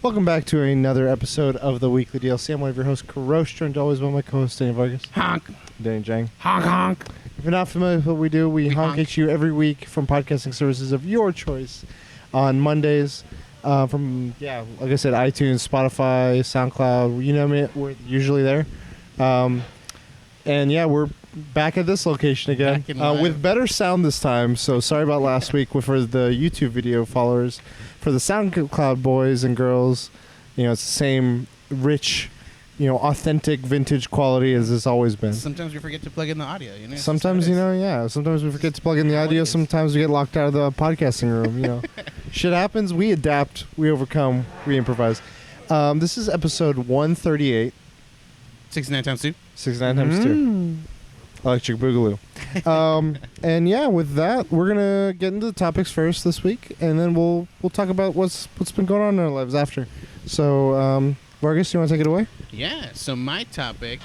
Welcome back to another episode of the Weekly DLC. I'm one of your hosts, Karosh, joined always by my co-host, Danny Vargas. Honk. Danny Jang. Honk, honk. If you're not familiar with what we do, we honk honk. at you every week from podcasting services of your choice on Mondays. From, like I said, iTunes, Spotify, SoundCloud, you name it, we're usually there. We're back at this location again with better sound this time. So sorry about last week for the YouTube video followers. For the SoundCloud boys and girls, it's the same rich, authentic vintage quality as it's always been. Sometimes we forget to plug in the audio. Sometimes, sometimes we forget to plug in the audio. Sometimes we get locked out of the podcasting room. Shit happens. We adapt. We overcome. We improvise. This is episode 138. 69 times 2. 69 times 2. Electric Boogaloo. With that, we're gonna get into the topics first this week, and then we'll talk about what's been going on in our lives after. So, Vargas, you want to take it away? Yeah. So my topic.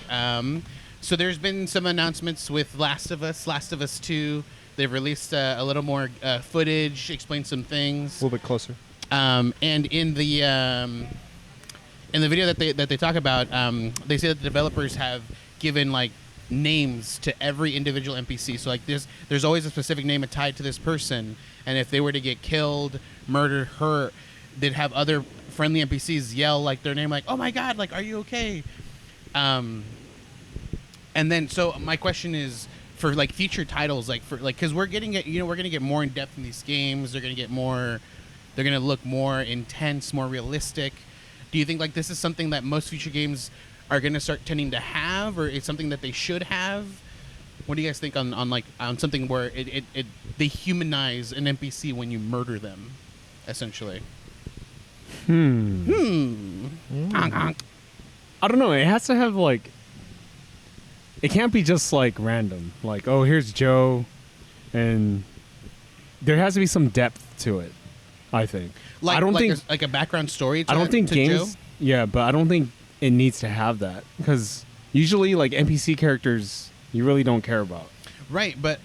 So there's been some announcements with Last of Us 2. They've released a little more footage, explained some things. A little bit closer. And in the video that they talk about, they say that the developers have given names to every individual NPC. So there's always a specific name tied to this person, and if they were to get killed, murdered, hurt, they'd have other friendly NPCs yell their name, oh my god, are you okay? And then so my question is for future titles, because we're gonna get more in depth in these games. They're gonna look more intense, more realistic. Do you think this is something that most future games are going to start tending to have, or it's something that they should have? What do you guys think on something where they humanize an NPC when you murder them, essentially? I don't know. It has to have it can't be just random. Oh, here's Joe, and there has to be some depth to it, I think. I don't think a background story. I don't think to games. Joe? Yeah, but I don't think it needs to have that, because usually NPC characters you really don't care about. Right, but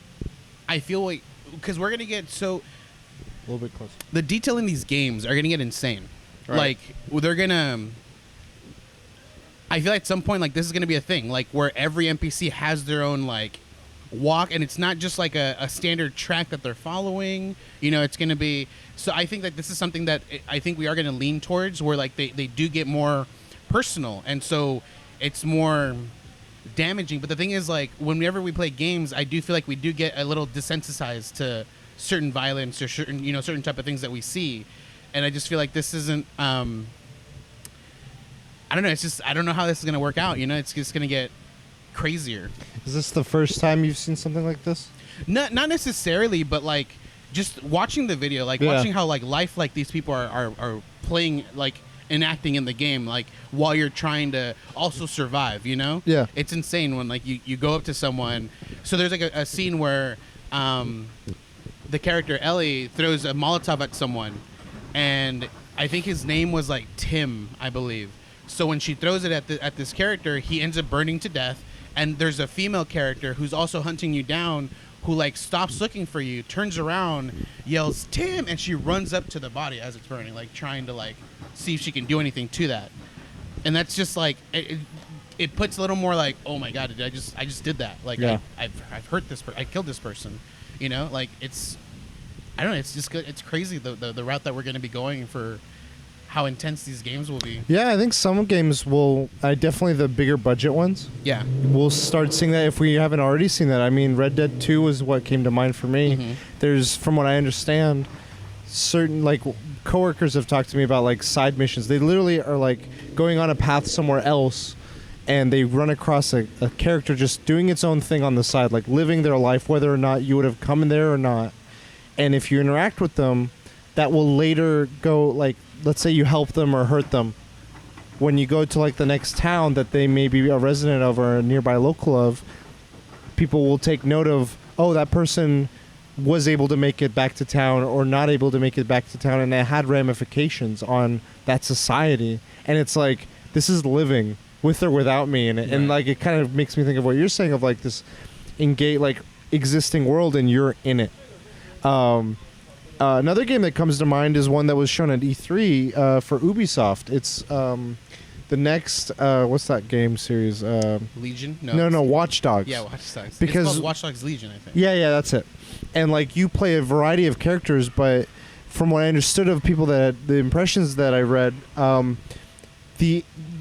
I feel because we're gonna get a little bit closer. The detail in these games are gonna get insane. Right. They're gonna. I feel at some point this is gonna be a thing where every NPC has their own walk, and it's not just a standard track that they're following. It's gonna be. So I think that this is something that I think we are gonna lean towards, where they do get more personal, and so it's more damaging. But the thing is, whenever we play games, I do feel we do get a little desensitized to certain violence or certain type of things that we see, and I just feel this isn't. I don't know. It's just I don't know how this is gonna work out. It's just gonna get crazier. Is this the first time you've seen something like this? Not necessarily, but just watching the video, watching how life these people are playing enacting in the game while you're trying to also survive. Yeah, it's insane when you go up to someone. So there's a scene where the character Ellie throws a Molotov at someone, and I think his name was Tim, I believe. So when she throws it at this character, he ends up burning to death. And there's a female character who's also hunting you down, who stops looking for you, turns around, yells Tim, and she runs up to the body as it's burning, trying to see if she can do anything to that. And that's just it puts a little more oh my god, I just did that. I've hurt this person, I killed this person. It's I don't know, it's just it's crazy the route that we're going to be going for how intense these games will be. Yeah, I think some games will. Definitely the bigger budget ones. Yeah, we'll start seeing that if we haven't already seen that. I mean, Red Dead 2 was what came to mind for me. Mm-hmm. There's, from what I understand, certain coworkers have talked to me about side missions. They literally are going on a path somewhere else, and they run across a character just doing its own thing on the side, living their life, whether or not you would have come in there or not. And if you interact with them, that will later go let's say you help them or hurt them. When you go to the next town that they may be a resident of or a nearby local of, people will take note of, oh, that person was able to make it back to town or not able to make it back to town, and it had ramifications on that society. And it's this is living with or without me, and it kind of makes me think of what you're saying of this engage existing world, and you're in it. Another game that comes to mind is one that was shown at E3 for Ubisoft. It's the next what's that game series? Legion? No, Watch Dogs. Yeah, Watch Dogs. Because it's called Watch Dogs Legion, I think. Yeah, that's it. And like you play a variety of characters, but from what I understood of people the impressions that I read,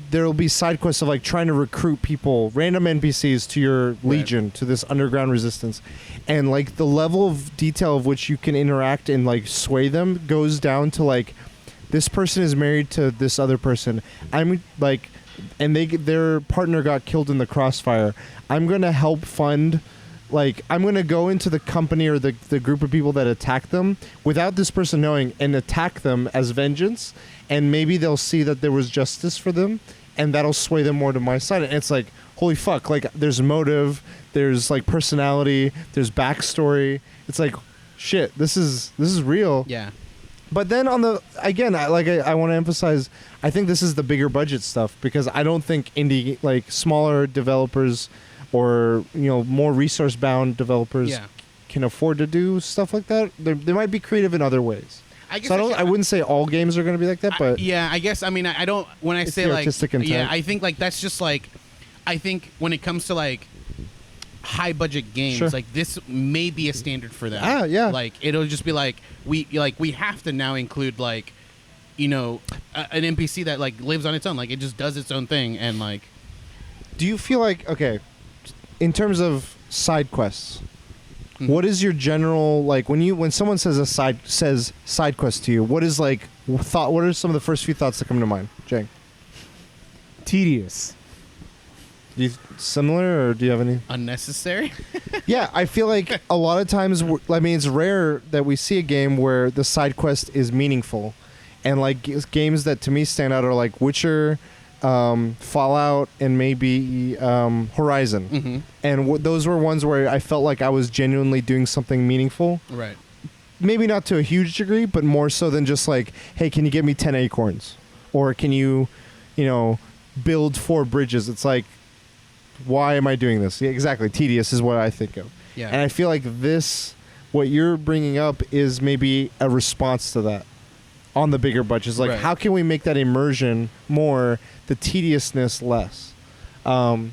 there will be side quests of like trying to recruit people, random NPCs to your Legion, to this underground resistance, and like the level of detail of which you can interact and like sway them goes down to like, this person is married to this other person. I'm like, and their partner got killed in the crossfire. I'm gonna help fund. Like, I'm going to go into the company or the group of people that attack them without this person knowing and attack them as vengeance. And maybe they'll see that there was justice for them and that'll sway them more to my side. And it's like, holy fuck. Like, there's motive, there's like personality, there's backstory. It's like, shit, this is real. Yeah. But then on the, again, I want to emphasize, I think this is the bigger budget stuff because I don't think indie, like smaller developers or more resource-bound developers can afford to do stuff like that. They might be creative in other ways. I wouldn't say all games are going to be like that, but I guess I mean I don't when I it's say the like artistic intent. I think like that's just like I think when it comes to like high budget games, Sure. like this may be a standard for them. Yeah. Like it'll just be like we have to now include like an NPC that like lives on its own, like it just does its own thing and like. Do you feel like in terms of side quests, what is your general like when someone says side quest to you? What is like thought? What are some of the first few thoughts that come to mind, Jang? Tedious. Do you similar or do you have any Unnecessary? Yeah, I feel like a lot of times, it's rare that we see a game where the side quest is meaningful, and like games that to me stand out are like Witcher, Fallout, and maybe Horizon. Mm-hmm. And those were ones where I felt like I was genuinely doing something meaningful. Right. Maybe not to a huge degree, but more so than just like, hey, can you give me 10 acorns? Or can you, build 4 bridges? It's like, why am I doing this? Yeah, exactly. Tedious is what I think of. Yeah. And I feel like what you're bringing up is maybe a response to that on the bigger budgets. Like, how can we make that immersion more, the tediousness less? I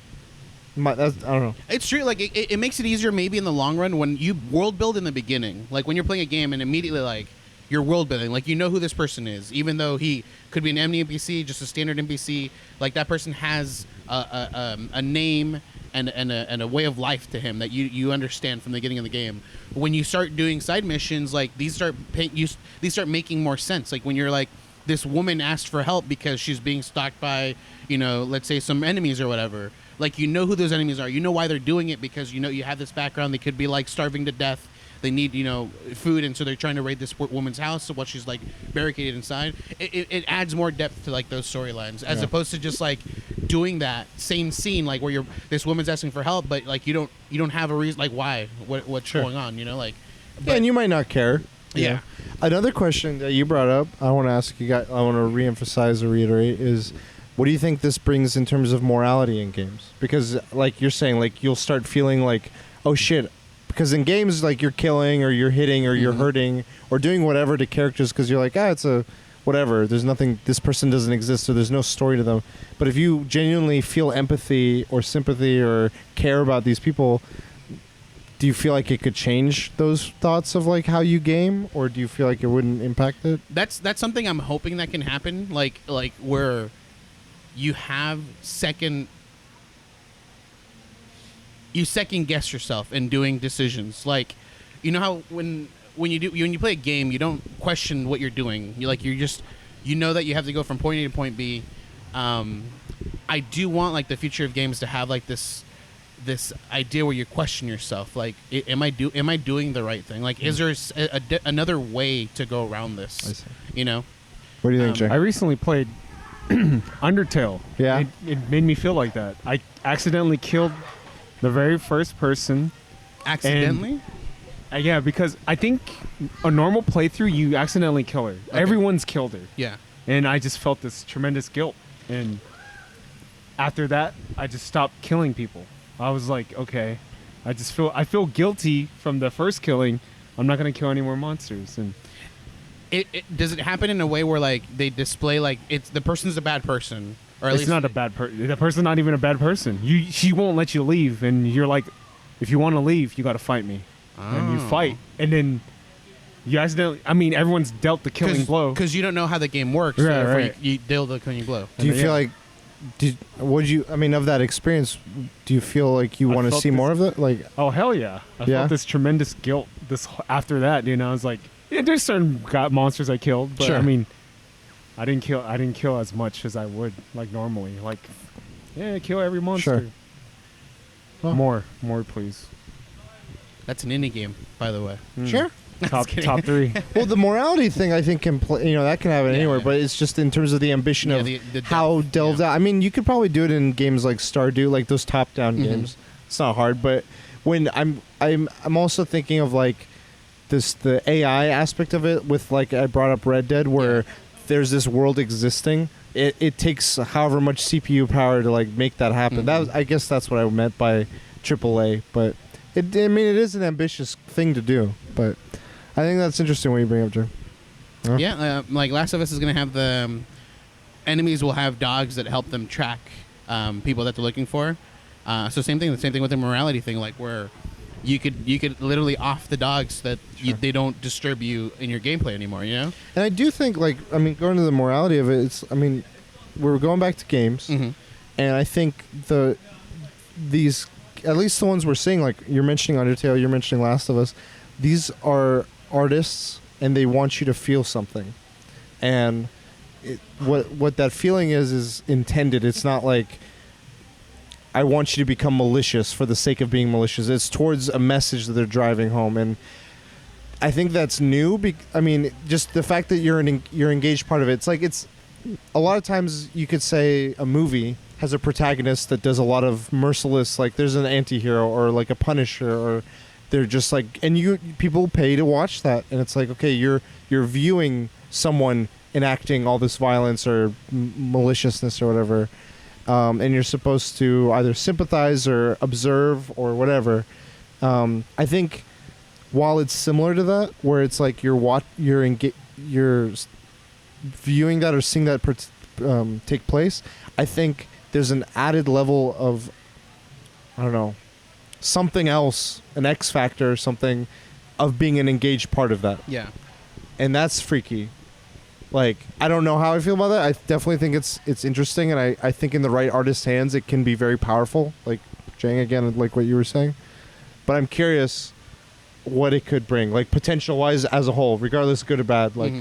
don't know. It's true. Like it makes it easier maybe in the long run when you world build in the beginning. Like when you're playing a game and immediately like you're world building, like you know who this person is, even though he could be an NPC, just a standard NPC. Like that person has a name and a way of life to him that you understand from the beginning of the game. When you start doing side missions, like these start making more sense. Like when you're like, this woman asked for help because she's being stalked by, let's say some enemies or whatever. Like, you know who those enemies are. You know why they're doing it because, you have this background. They could be, like, starving to death. They need, food, and so they're trying to raid this woman's house while she's, like, barricaded inside. It adds more depth to, like, those storylines as opposed to just, like, doing that same scene, like, where this woman's asking for help, but, like, you don't have a reason. Like, why? What's going on, like. Yeah, and you might not care. Yeah. Another question that you brought up, I want to ask you guys, I want to reemphasize or reiterate is, what do you think this brings in terms of morality in games? Because, like you're saying, like you'll start feeling like, oh shit, because in games, like you're killing or you're hitting or you're hurting or doing whatever to characters because you're like, it's a whatever. There's nothing. This person doesn't exist, or there's no story to them. But if you genuinely feel empathy or sympathy or care about these people, do you feel like it could change those thoughts of like how you game, or do you feel like it wouldn't impact it? That's something I'm hoping that can happen. Like where you have second guess yourself in doing decisions. Like, how when you play a game, you don't question what you're doing. You just that you have to go from point A to point B. I do want like the future of games to have like this idea where you question yourself. Like, am I doing the right thing? Like, is there another way to go around this? I see. What do you think, Jay? I recently played Undertale. Yeah. It made me feel like that. I accidentally killed the very first person. Accidentally? Yeah, because I think a normal playthrough, you accidentally kill her. Okay. Everyone's killed her. Yeah. And I just felt this tremendous guilt. And after that, I just stopped killing people. I was like, okay, I feel guilty from the first killing, I'm not gonna kill any more monsters. And Does it happen in a way where like they display like it's the person's a bad person, or at it's least not a bad person. The person's not even a bad person. She won't let you leave, and you're like, if you want to leave, you got to fight me, and you fight, and then you accidentally. I mean, everyone's dealt the killing blow because you don't know how the game works. Right, so therefore right. You deal the killing blow. Do you Yeah. feel like? I mean, of that experience, do you feel like you I want to felt see this- more of it? Like, Oh hell yeah! I Yeah? felt this tremendous guilt. After that, I was like, yeah, there's certain monsters I killed, but Sure. I mean, I didn't kill as much as I would like normally. Like, yeah, kill every monster. Sure. Well- More, please. That's an indie game, by the way. sure. Top kidding. top 3. Well, the morality thing, I think, can play. That can happen Yeah, anywhere. yeah. But it's just in terms of the ambition Yeah, of the how depth, delved yeah. out. I mean, you could probably do it in games like Stardew, like those top-down games. It's not hard, but when I'm also thinking of like the AI aspect of it with like I brought up Red Dead, where there's this world existing. It takes however much CPU power to like make that happen. I guess that's what I meant by AAA. But it is an ambitious thing to do. But I think that's interesting what you bring up, Joe. Huh? Yeah, like Last of Us is going to have the enemies will have dogs that help them track people that they're looking for. So same thing with the morality thing, like where you could literally off the dogs that they don't disturb you in your gameplay anymore. And I do think going to the morality of it, we're going back to games, and I think these at least the ones we're seeing, like you're mentioning Undertale, you're mentioning Last of Us, these are artists and they want you to feel something, and what that feeling is intended. It's not like I want you to become malicious for the sake of being malicious. It's towards a message that they're driving home, and I think that's new. Just the fact that you're engaged part of it. It's a lot of times you could say a movie has a protagonist that does a lot of merciless, like there's an anti-hero or like a Punisher, or they're just like, and people pay to watch that, and it's like, okay, you're viewing someone enacting all this violence or maliciousness or whatever. And you're supposed to either sympathize or observe or whatever. I think while it's similar to that, where it's like you're viewing that or seeing that take place, I think there's an added level of, I don't know, something else, an X factor or something, of being an engaged part of that. Yeah. And that's freaky. Like, I don't know how I feel about that. I definitely think it's interesting, and I think in the right artist's hands, it can be very powerful. Like, Jang, again, like what you were saying. But I'm curious what it could bring, like potential-wise as a whole, regardless good or bad. Like,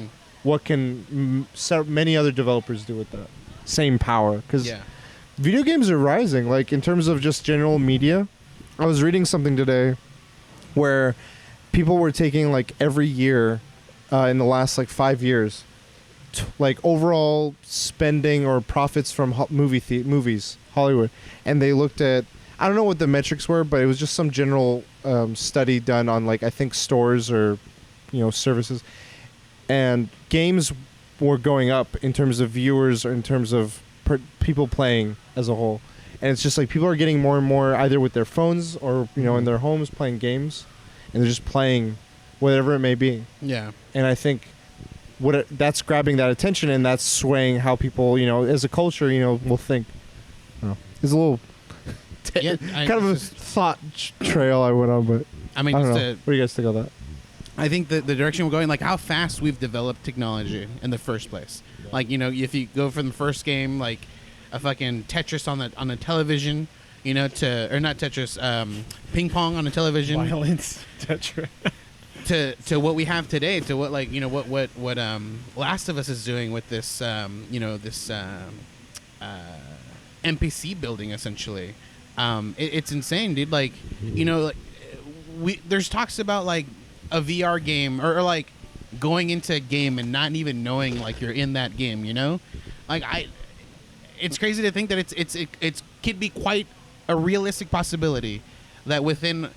what can many other developers do with that same power? Because video games are rising, like, in terms of just general media. I was reading something today where people were taking, like, every year in the last, like, 5 years, like overall spending or profits from movies, Hollywood, and they looked at, I don't know what the metrics were, but it was just some general study done on, like, I think stores or services, and games were going up in terms of viewers or in terms of people playing as a whole, and it's just like people are getting more and more either with their phones or in their homes playing games, and they're just playing whatever it may be. And I think that's grabbing that attention, and that's swaying how people, as a culture, will think. It's a little kind of a thought trail I went on, but I mean, I don't just know. What do you guys think of that? I think the direction we're going, like how fast we've developed technology in the first place. Like, if you go from the first game, like a fucking Tetris on the television, or not Tetris, ping pong on the television. Violence, Tetris. To what we have today, to what what Last of Us is doing with this NPC building essentially, it's insane, dude. Like there's talks about like a VR game or like going into a game and not even knowing like you're in that game, it's crazy to think that it could be quite a realistic possibility that within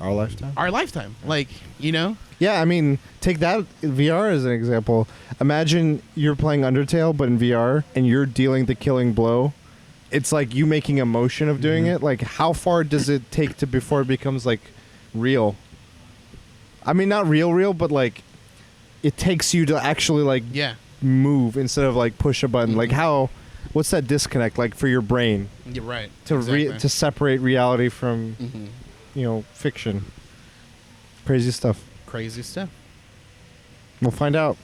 Our lifetime. Like, Yeah, I mean, take that VR as an example. Imagine you're playing Undertale, but in VR, and you're dealing the killing blow. It's like you making a motion of doing it. Like, how far does it take before it becomes, like, real? I mean, not real, but like it takes you to actually like Yeah. move instead of like push a button. Like how, what's that disconnect like for your brain You're right. to Exactly. to separate reality from Mhm. fiction? Crazy stuff. Crazy stuff. We'll find out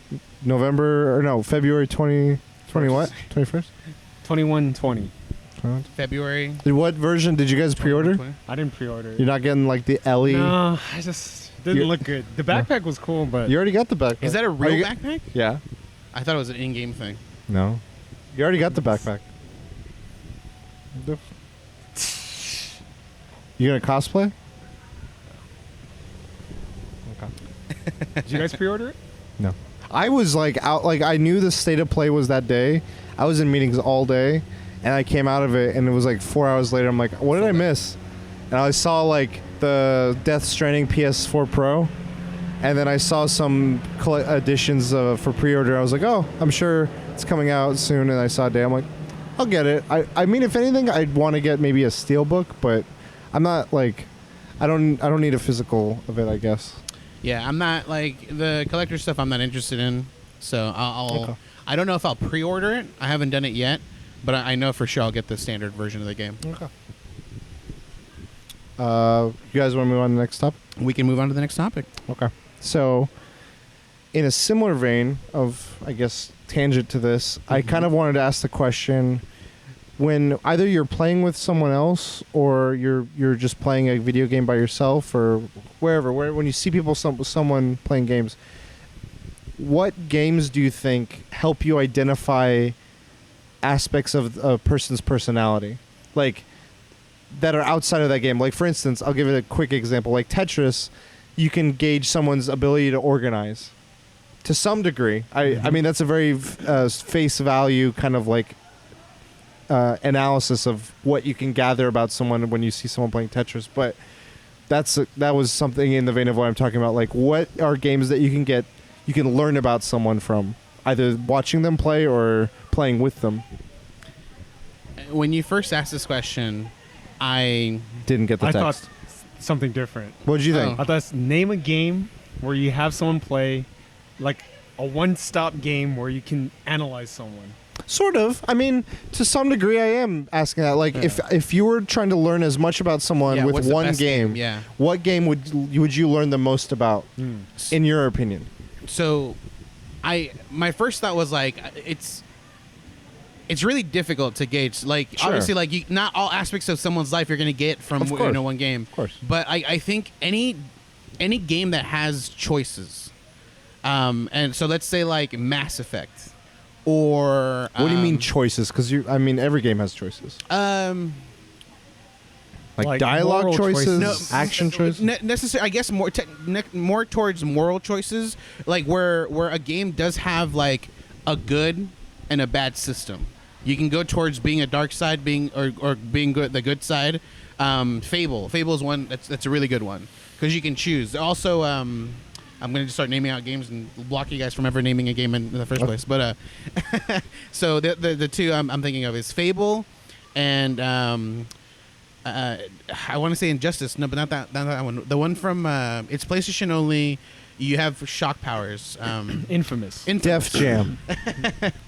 February 20 what? 21st? 2120. February. What version did you guys pre-order? 2020. I didn't pre-order it. You're not getting like the Ellie. No, I just didn't You're- look good. The backpack was cool, but You already got the backpack. Is that a Are real you- backpack? Yeah. I thought it was an in-game thing. No. You already got the backpack. You gonna cosplay? Okay. did you guys pre-order it? No. I was like out, like I knew the state of play was that day. I was in meetings all day, and I came out of it, and it was like 4 hours later. I'm like, what did I miss? And I saw like the Death Stranding PS4 Pro, and then I saw some editions for pre-order. I was like, oh, I'm sure it's coming out soon. And I saw a day. I'm like, I'll get it. I mean, if anything, I'd want to get maybe a steelbook, but I'm not like, I don't need a physical of it, I guess. Yeah, I'm not like the collector stuff. I'm not interested in. So I'll Okay. I don't know if I'll pre-order it. I haven't done it yet, but I know for sure I'll get the standard version of the game. Okay. You guys want to move on to the next topic? We can move on to the next topic. Okay. So, in a similar vein of, I guess, tangent to this, I kind of wanted to ask the question: when either you're playing with someone else or you're just playing a video game by yourself or wherever, when you see people, someone playing games, what games do you think help you identify aspects of a person's personality, like that are outside of that game? Like, for instance, I'll give it a quick example. Like Tetris, you can gauge someone's ability to organize to some degree. I mean, that's a very face value kind of like analysis of what you can gather about someone when you see someone playing Tetris. But that was something in the vein of what I'm talking about. Like, what are games that you can learn about someone from, either watching them play or playing with them? When you first asked this question, I Didn't get the I text. thought something different. What did you think? I thought name a game where you have someone play, like a one-stop game where you can analyze someone. Sort of. I mean, to some degree, I am asking that. Like, Yeah. if you were trying to learn as much about someone Yeah, with what's the one best game, game? Yeah. what game would you learn the most about, in your opinion? So my first thought was like it's really difficult to gauge. Like, Sure. obviously, like not all aspects of someone's life you're going to get from Of course. one game. Of course. But I think any game that has choices, and so let's say like Mass Effect, or What do you mean choices? Because every game has choices. Like Like dialogue moral choices, choices. action choices. Necessary, I guess more towards moral choices, like where a game does have like a good and a bad system. You can go towards being a dark side, or being good, the good side. Fable is one that's a really good one because you can choose. Also, I'm going to just start naming out games and block you guys from ever naming a game in the first place. But so the two I'm thinking of is Fable and I want to say Injustice. No, but not that one. The one from it's PlayStation only. You have shock powers. Infamous. Def Jam.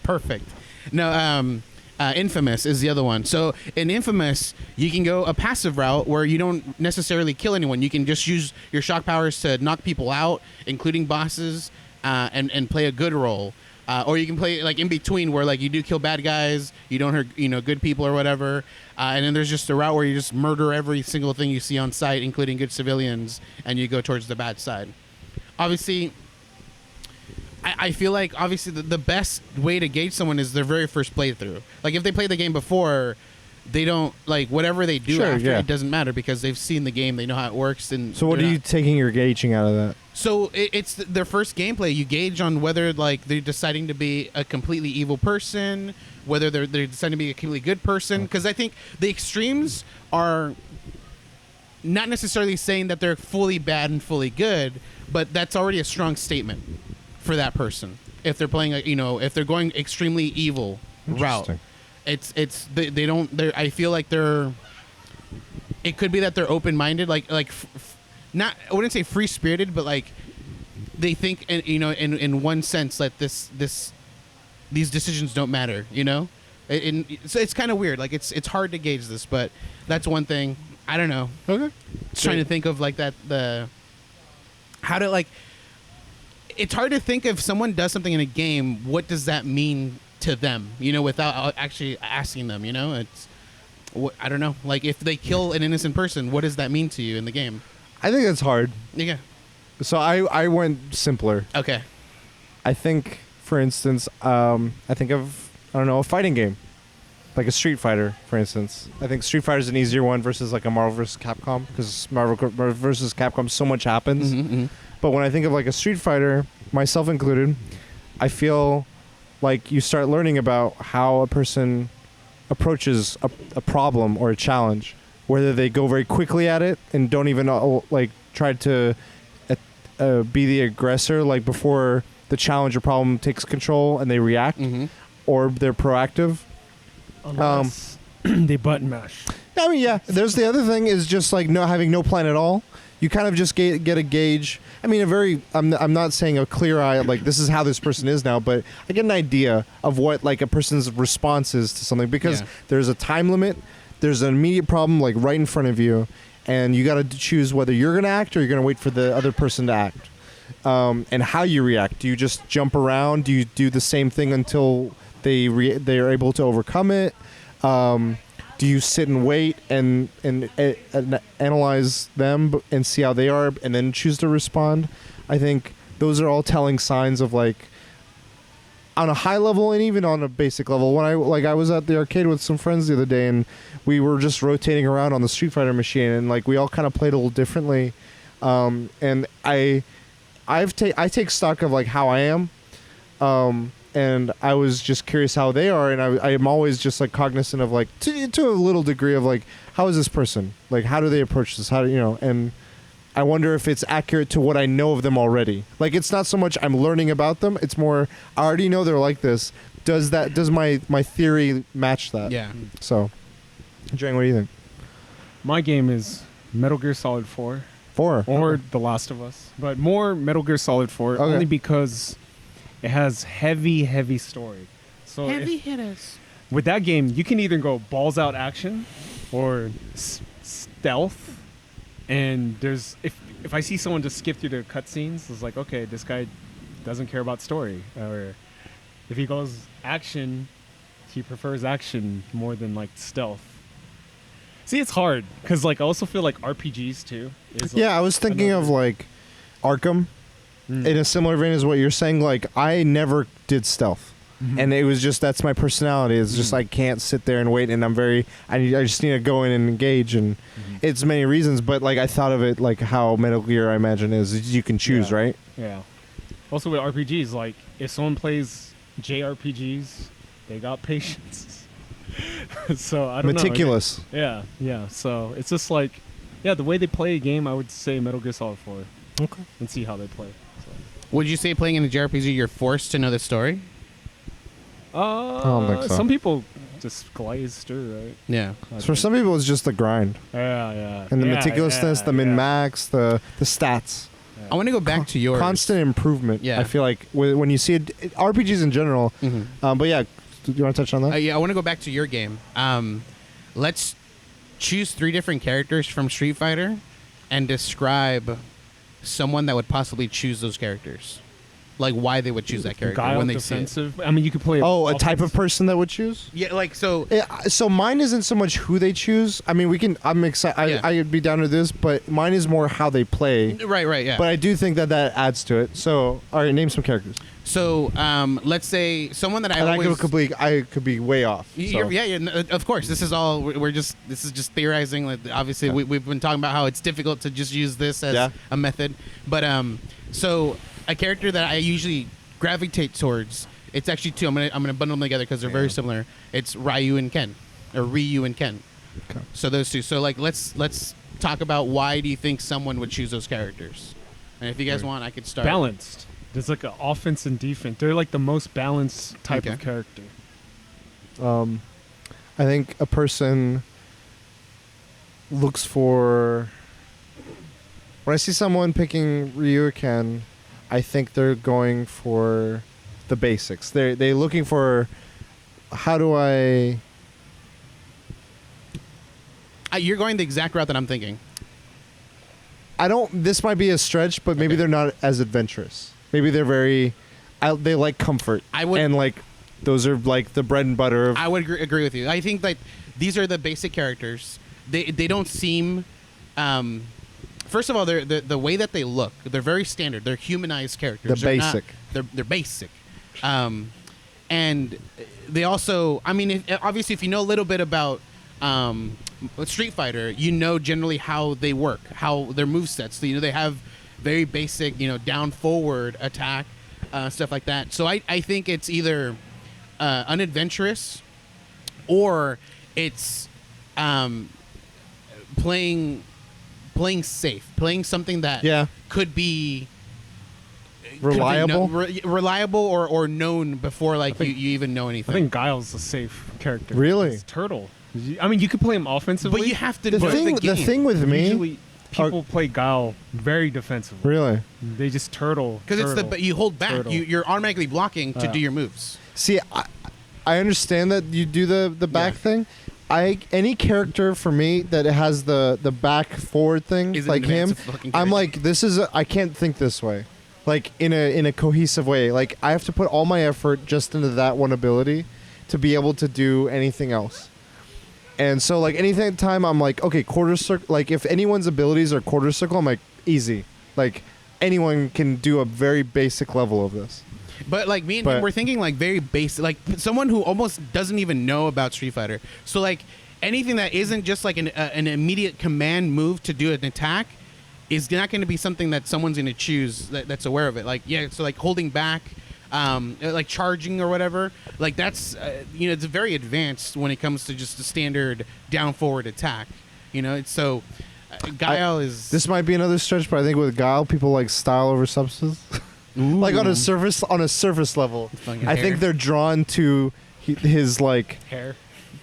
Perfect. No, Infamous is the other one. So in Infamous, you can go a passive route where you don't necessarily kill anyone. You can just use your shock powers to knock people out, including bosses, and play a good role. Or you can play like in between where like you do kill bad guys, you don't hurt good people or whatever. And then there's just a route where you just murder every single thing you see on sight, including good civilians, and you go towards the bad side. Obviously, I feel like obviously the best way to gauge someone is their very first playthrough. Like if they played the game before, they don't like whatever they do Sure, after yeah. it doesn't matter because they've seen the game, they know how it works. And So what are they're you not- taking your gauging out of that? So it's their first gameplay. You gauge on whether like they're deciding to be a completely evil person, whether they're deciding to be a completely good person. Because I think the extremes are not necessarily saying that they're fully bad and fully good, but that's already a strong statement for that person. If they're playing, if they're going extremely evil route, Interesting. they don't. I feel like they're. It could be that they're open-minded, not I wouldn't say free-spirited, but like they think, in one sense that these decisions don't matter, so it's kind of weird. Like it's hard to gauge this, but that's one thing. I don't know. Okay. Just trying to think of like how to like. It's hard to think if someone does something in a game, what does that mean to them? Without actually asking them. It's. I don't know. Like if they kill an innocent person, what does that mean to you in the game? I think it's hard. Yeah. So I went simpler. Okay. I think, for instance, I think of, I don't know, a fighting game. Like a Street Fighter, for instance. I think Street Fighter is an easier one versus like a Marvel vs. Capcom, because Marvel vs. Capcom, so much happens. Mm-hmm. But when I think of like a Street Fighter, myself included, I feel like you start learning about how a person approaches a problem or a challenge, whether they go very quickly at it and don't even try to be the aggressor like before the challenge or problem takes control and they react, or they're proactive. Unless they button mash. I mean, yeah. There's the other thing is just like having no plan at all. You kind of just get a gauge. I mean, I'm not saying a clear eye, like this is how this person is now, but I get an idea of what like a person's response is to something, because there's a time limit, there's an immediate problem like right in front of you, and you got to choose whether you're going to act or you're going to wait for the other person to act. And how you react. Do you just jump around? Do you do the same thing until they are able to overcome it? Do you sit and wait and analyze them and see how they are and then choose to respond? I think those are all telling signs of like on a high level and even on a basic level. When I was at the arcade with some friends the other day and we were just rotating around on the Street Fighter machine and like we all kind of played a little differently. And I take stock of like how I am. And I was just curious how they are, and I am always just like cognizant of like to a little degree of like how is this person, like how do they approach this, how do and I wonder if it's accurate to what I know of them already. Like it's not so much I'm learning about them, it's more I already know they're like this. Does my theory match that? Yeah. So, Jang, what do you think? My game is Metal Gear Solid 4. 4 Or The Last of Us, but more Metal Gear Solid 4 Okay. only because it has heavy story. So Heavy hitters. with that game, you can either go balls out action or stealth. And there's if I see someone just skip through the cutscenes, it's like, okay, this guy doesn't care about story. Or if he goes action, he prefers action more than like stealth. See, it's hard because like I also feel like RPGs too. Is, like, I was thinking of like Arkham. In a similar vein as what you're saying, like I never did stealth, and it was just that's my personality. It's just I can't sit there and wait, and I just need to go in and engage, and it's many reasons. But like I thought of it like how Metal Gear I imagine is you can choose, right? Yeah. Also with RPGs, like if someone plays JRPGs, they got patience. So I don't Meticulous. know. Yeah. So it's just like, the way they play a game, I would say Metal Gear Solid 4. Okay. And see how they play. So. Would you say playing in a JRPG you're forced to know the story? I don't think so. Some people just glaze through, right? Yeah. For some people, it's just the grind Yeah. and the meticulousness, the min max, the stats. I want to go back to yours. Constant improvement. Yeah. I feel like when you see RPGs in general. But yeah, do you want to touch on that? Yeah, I want to go back to your game. Let's choose 3 different characters from Street Fighter and describe someone that would possibly choose those characters. Like why they would choose that character Guile, when they defensive. I mean, you could play. A type of person that would choose? Yeah, like so. So mine isn't so much who they choose. I mean, I'm excited. Yeah. I'd be down to this, but mine is more how they play. Right, yeah. But I do think that adds to it. So, all right, name some characters. So, let's say someone that I And always. I could be way off. So. Of course. This is all. This is just theorizing. Like, obviously, Okay. we've been talking about how it's difficult to just use this as a method. But so a character that I usually gravitate towards. It's actually 2. I'm gonna bundle them together because they're very similar. It's Ryu and Ken. Okay. So those 2. So like let's talk about why do you think someone would choose those characters? And if you guys want, I could start. Balanced. There's like an offense and defense. They're like the most balanced type of character. I think a person looks for. When I see someone picking Ryu or Ken, I think they're going for the basics. They're looking for how do I. You're going the exact route that I'm thinking. I don't. This might be a stretch, but maybe they're not as adventurous. Maybe they're very. They like comfort. And like, those are like the bread and butter of. I would agree with you. I think that these are the basic characters. They don't seem. First of all, they're the way that they look. They're very standard. They're humanized characters. They're basic. They're basic. And they also. I mean, obviously, if you know a little bit about. Street Fighter, you know generally how they work, how their movesets. So, they have very basic, down forward attack, stuff like that. So I think it's either unadventurous or it's playing safe, playing something that could be reliable, reliable or known before you even know anything. I think Guile's a safe character. Really? It's Turtle. I mean, you could play him offensively, but you have to. The thing with me, usually people play Guile very defensively. Really? They just turtle because but you hold back. Turtle. You're automatically blocking to do your moves. See, I understand that you do the back thing. Any character for me that has the back forward thing, like him, I'm like, I can't think this way, like in a cohesive way. Like I have to put all my effort just into that one ability to be able to do anything else. And so, like, anything time I'm like, okay, quarter circle. Like, if anyone's abilities are quarter circle, I'm like, easy. Like, anyone can do a very basic level of this. But like me and him, we're thinking like very basic, like someone who almost doesn't even know about Street Fighter. So like anything that isn't just like an immediate command move to do an attack is not going to be something that someone's going to choose that's aware of it. Like so like holding back. Like charging or whatever, like that's it's very advanced when it comes to just a standard down forward attack. It's so Guile is. This might be another stretch, but I think with Guile, people like style over substance. Like on a surface level, I think they're drawn to his like hair.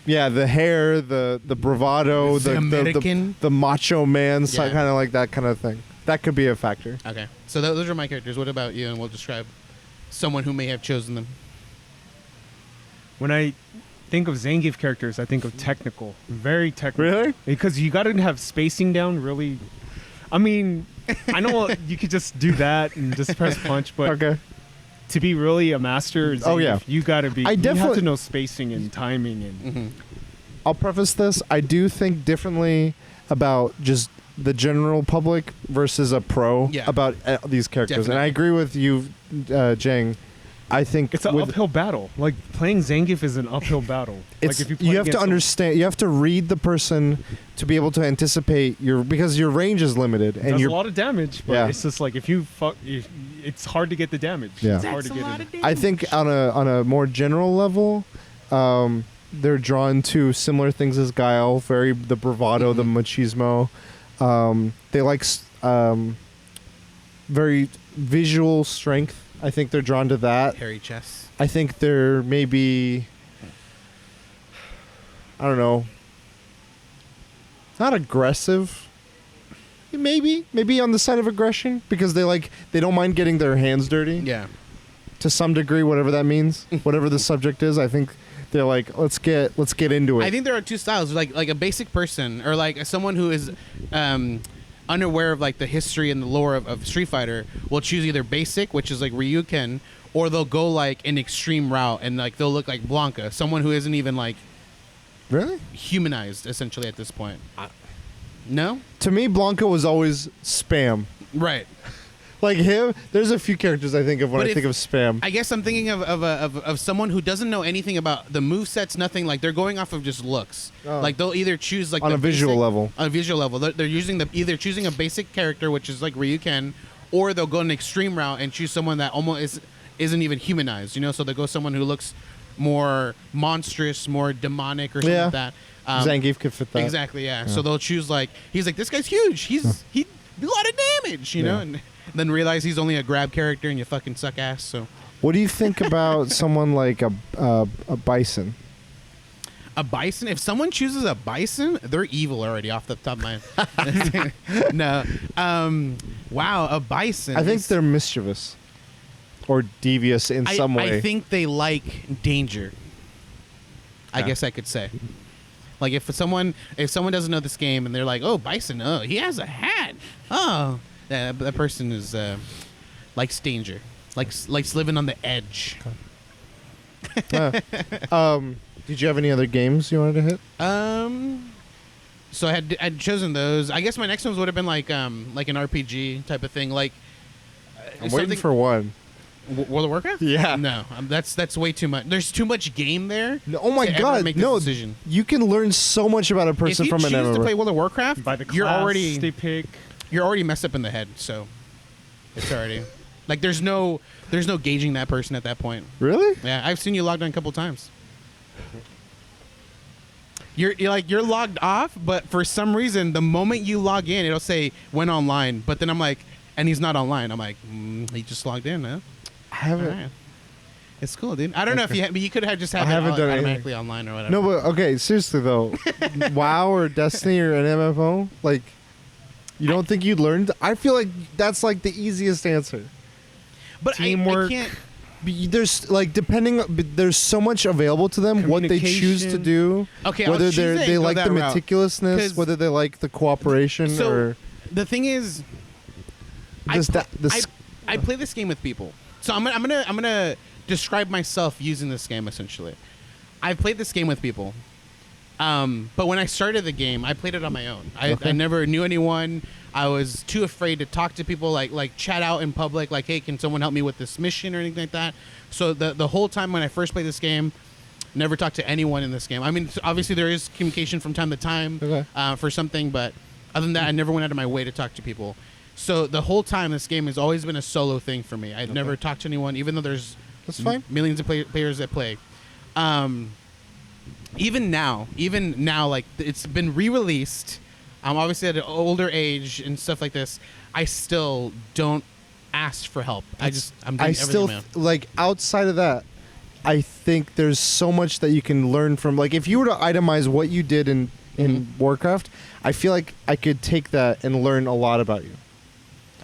Yeah, the hair, the bravado, the macho man, kind of like that kind of thing. That could be a factor. Okay, so those are my characters. What about you? And we'll describe someone who may have chosen them. When I think of Zangief characters, I think of technical, very technical. Really? Because you got to have spacing down really. I mean, I know you could just do that and just press punch, but to be really a master, Zangief, you got to be. You have to know spacing and timing and. I'll preface this. I do think differently about just the general public versus a pro about these characters. Definitely. And I agree with you, Jang. I think it's an uphill battle. Like playing Zangief is an uphill battle. It's, like if you have to understand. You have to read the person to be able to anticipate because your range is limited and does a lot of damage. But it's just like if you fuck, it's hard to get the damage. Yeah, it's hard to get it. I think on a more general level, they're drawn to similar things as Guile. The bravado, the machismo. They like very visual strength. I think they're drawn to that. Hairy chest. I think they're maybe, I don't know, not aggressive. Maybe on the side of aggression because they don't mind getting their hands dirty. Yeah. To some degree, whatever that means, whatever the subject is, I think they're like, let's get into it. I think there are two styles, like a basic person or like someone who is unaware of like the history and the lore of Street Fighter will choose either basic, which is like Ryuken, or they'll go like an extreme route and like they'll look like Blanca, someone who isn't even like really humanized essentially at this point. No? To me, Blanca was always spam. Right. Like him, there's a few characters I think of when I think of spam. I guess I'm thinking of someone who doesn't know anything about the movesets, nothing. Like they're going off of just looks. Oh. Like they'll either choose like on a visual level. On a visual level, they're using either choosing a basic character, which is like Ryuken, or they'll go an extreme route and choose someone that almost isn't even humanized. So they go someone who looks more monstrous, more demonic, or something like that. Zangief could fit that. Exactly. Yeah. So they'll choose he's like this guy's huge. He do a lot of damage. You know. And then realize he's only a grab character and you fucking suck ass. So, what do you think about someone like a Bison? A bison? If someone chooses a bison, they're evil already off the top of my head. No. Wow, a bison. I think they're mischievous or devious in some way. I think they like danger. I guess I could say. Like if someone doesn't know this game and they're like, "Oh, bison, oh, he has a hat." Oh, that person is likes danger. Likes living on the edge. Did you have any other games you wanted to hit? So I'd chosen those. I guess my next ones would have been like an RPG type of thing. Like I'm waiting for one. World of Warcraft? Yeah. No, that's way too much. There's too much game there. No, oh my to ever god! make this No, decision. you can learn so much about a person If you from an choose to MMO. play World of Warcraft, By the class you're already they pick. messed up in the head. So it's already like there's no gauging that person at that point. Really? Yeah, I've seen you logged on a couple times. You're logged off, but for some reason, the moment you log in, it'll say went online. But then I'm like, and he's not online. I'm like, he just logged in, huh? I haven't. All right. It's cool, dude. I don't know if you could have just had I it haven't done automatically online or whatever. No, but okay, seriously though, WoW or Destiny or an MMO, like, you don't think you learned? I feel like that's like the easiest answer. but Teamwork. I can't. There's like there's so much available to them. What they choose to Communication. do, Okay, I whether was choosing to they go like that the route. meticulousness, 'Cause- whether they like the cooperation, So or the thing is, I play this game with people. So I'm gonna describe myself using this game essentially. I've played this game with people, but when I started the game, I played it on my own. I never knew anyone. I was too afraid to talk to people, like chat out in public, like, hey, can someone help me with this mission or anything like that. So the whole time when I first played this game, never talked to anyone in this game. I mean, obviously there is communication from time to time for something, but other than that, I never went out of my way to talk to people. So the whole time, this game has always been a solo thing for me. I've never talked to anyone, even though there's That's fine. millions of players that play. Even now, like it's been re-released. Obviously at an older age and stuff like this, I still don't ask for help. I'm doing everything on my own. Like outside of that, I think there's so much that you can learn from. Like if you were to itemize what you did in Warcraft, I feel like I could take that and learn a lot about you.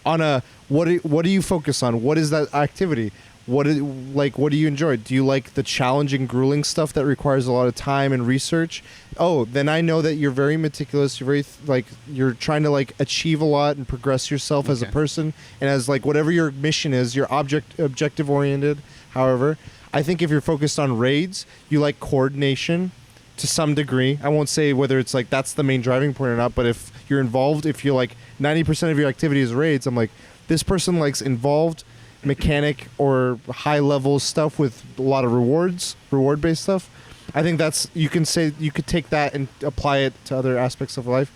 On a what do you focus on? What is that activity? What do you enjoy? Do you like the challenging, grueling stuff that requires a lot of time and research? Oh, then I know that you're very meticulous. You're very you're trying to achieve a lot and progress yourself as a person, and as whatever your mission is, you're objective oriented. However, I think if you're focused on raids, you like coordination to some degree. I won't say whether it's that's the main driving point or not, but if you're involved, if you're 90% of your activity is raids, I'm this person likes involved mechanic or high level stuff with a lot of reward based stuff. I think you could take that and apply it to other aspects of life.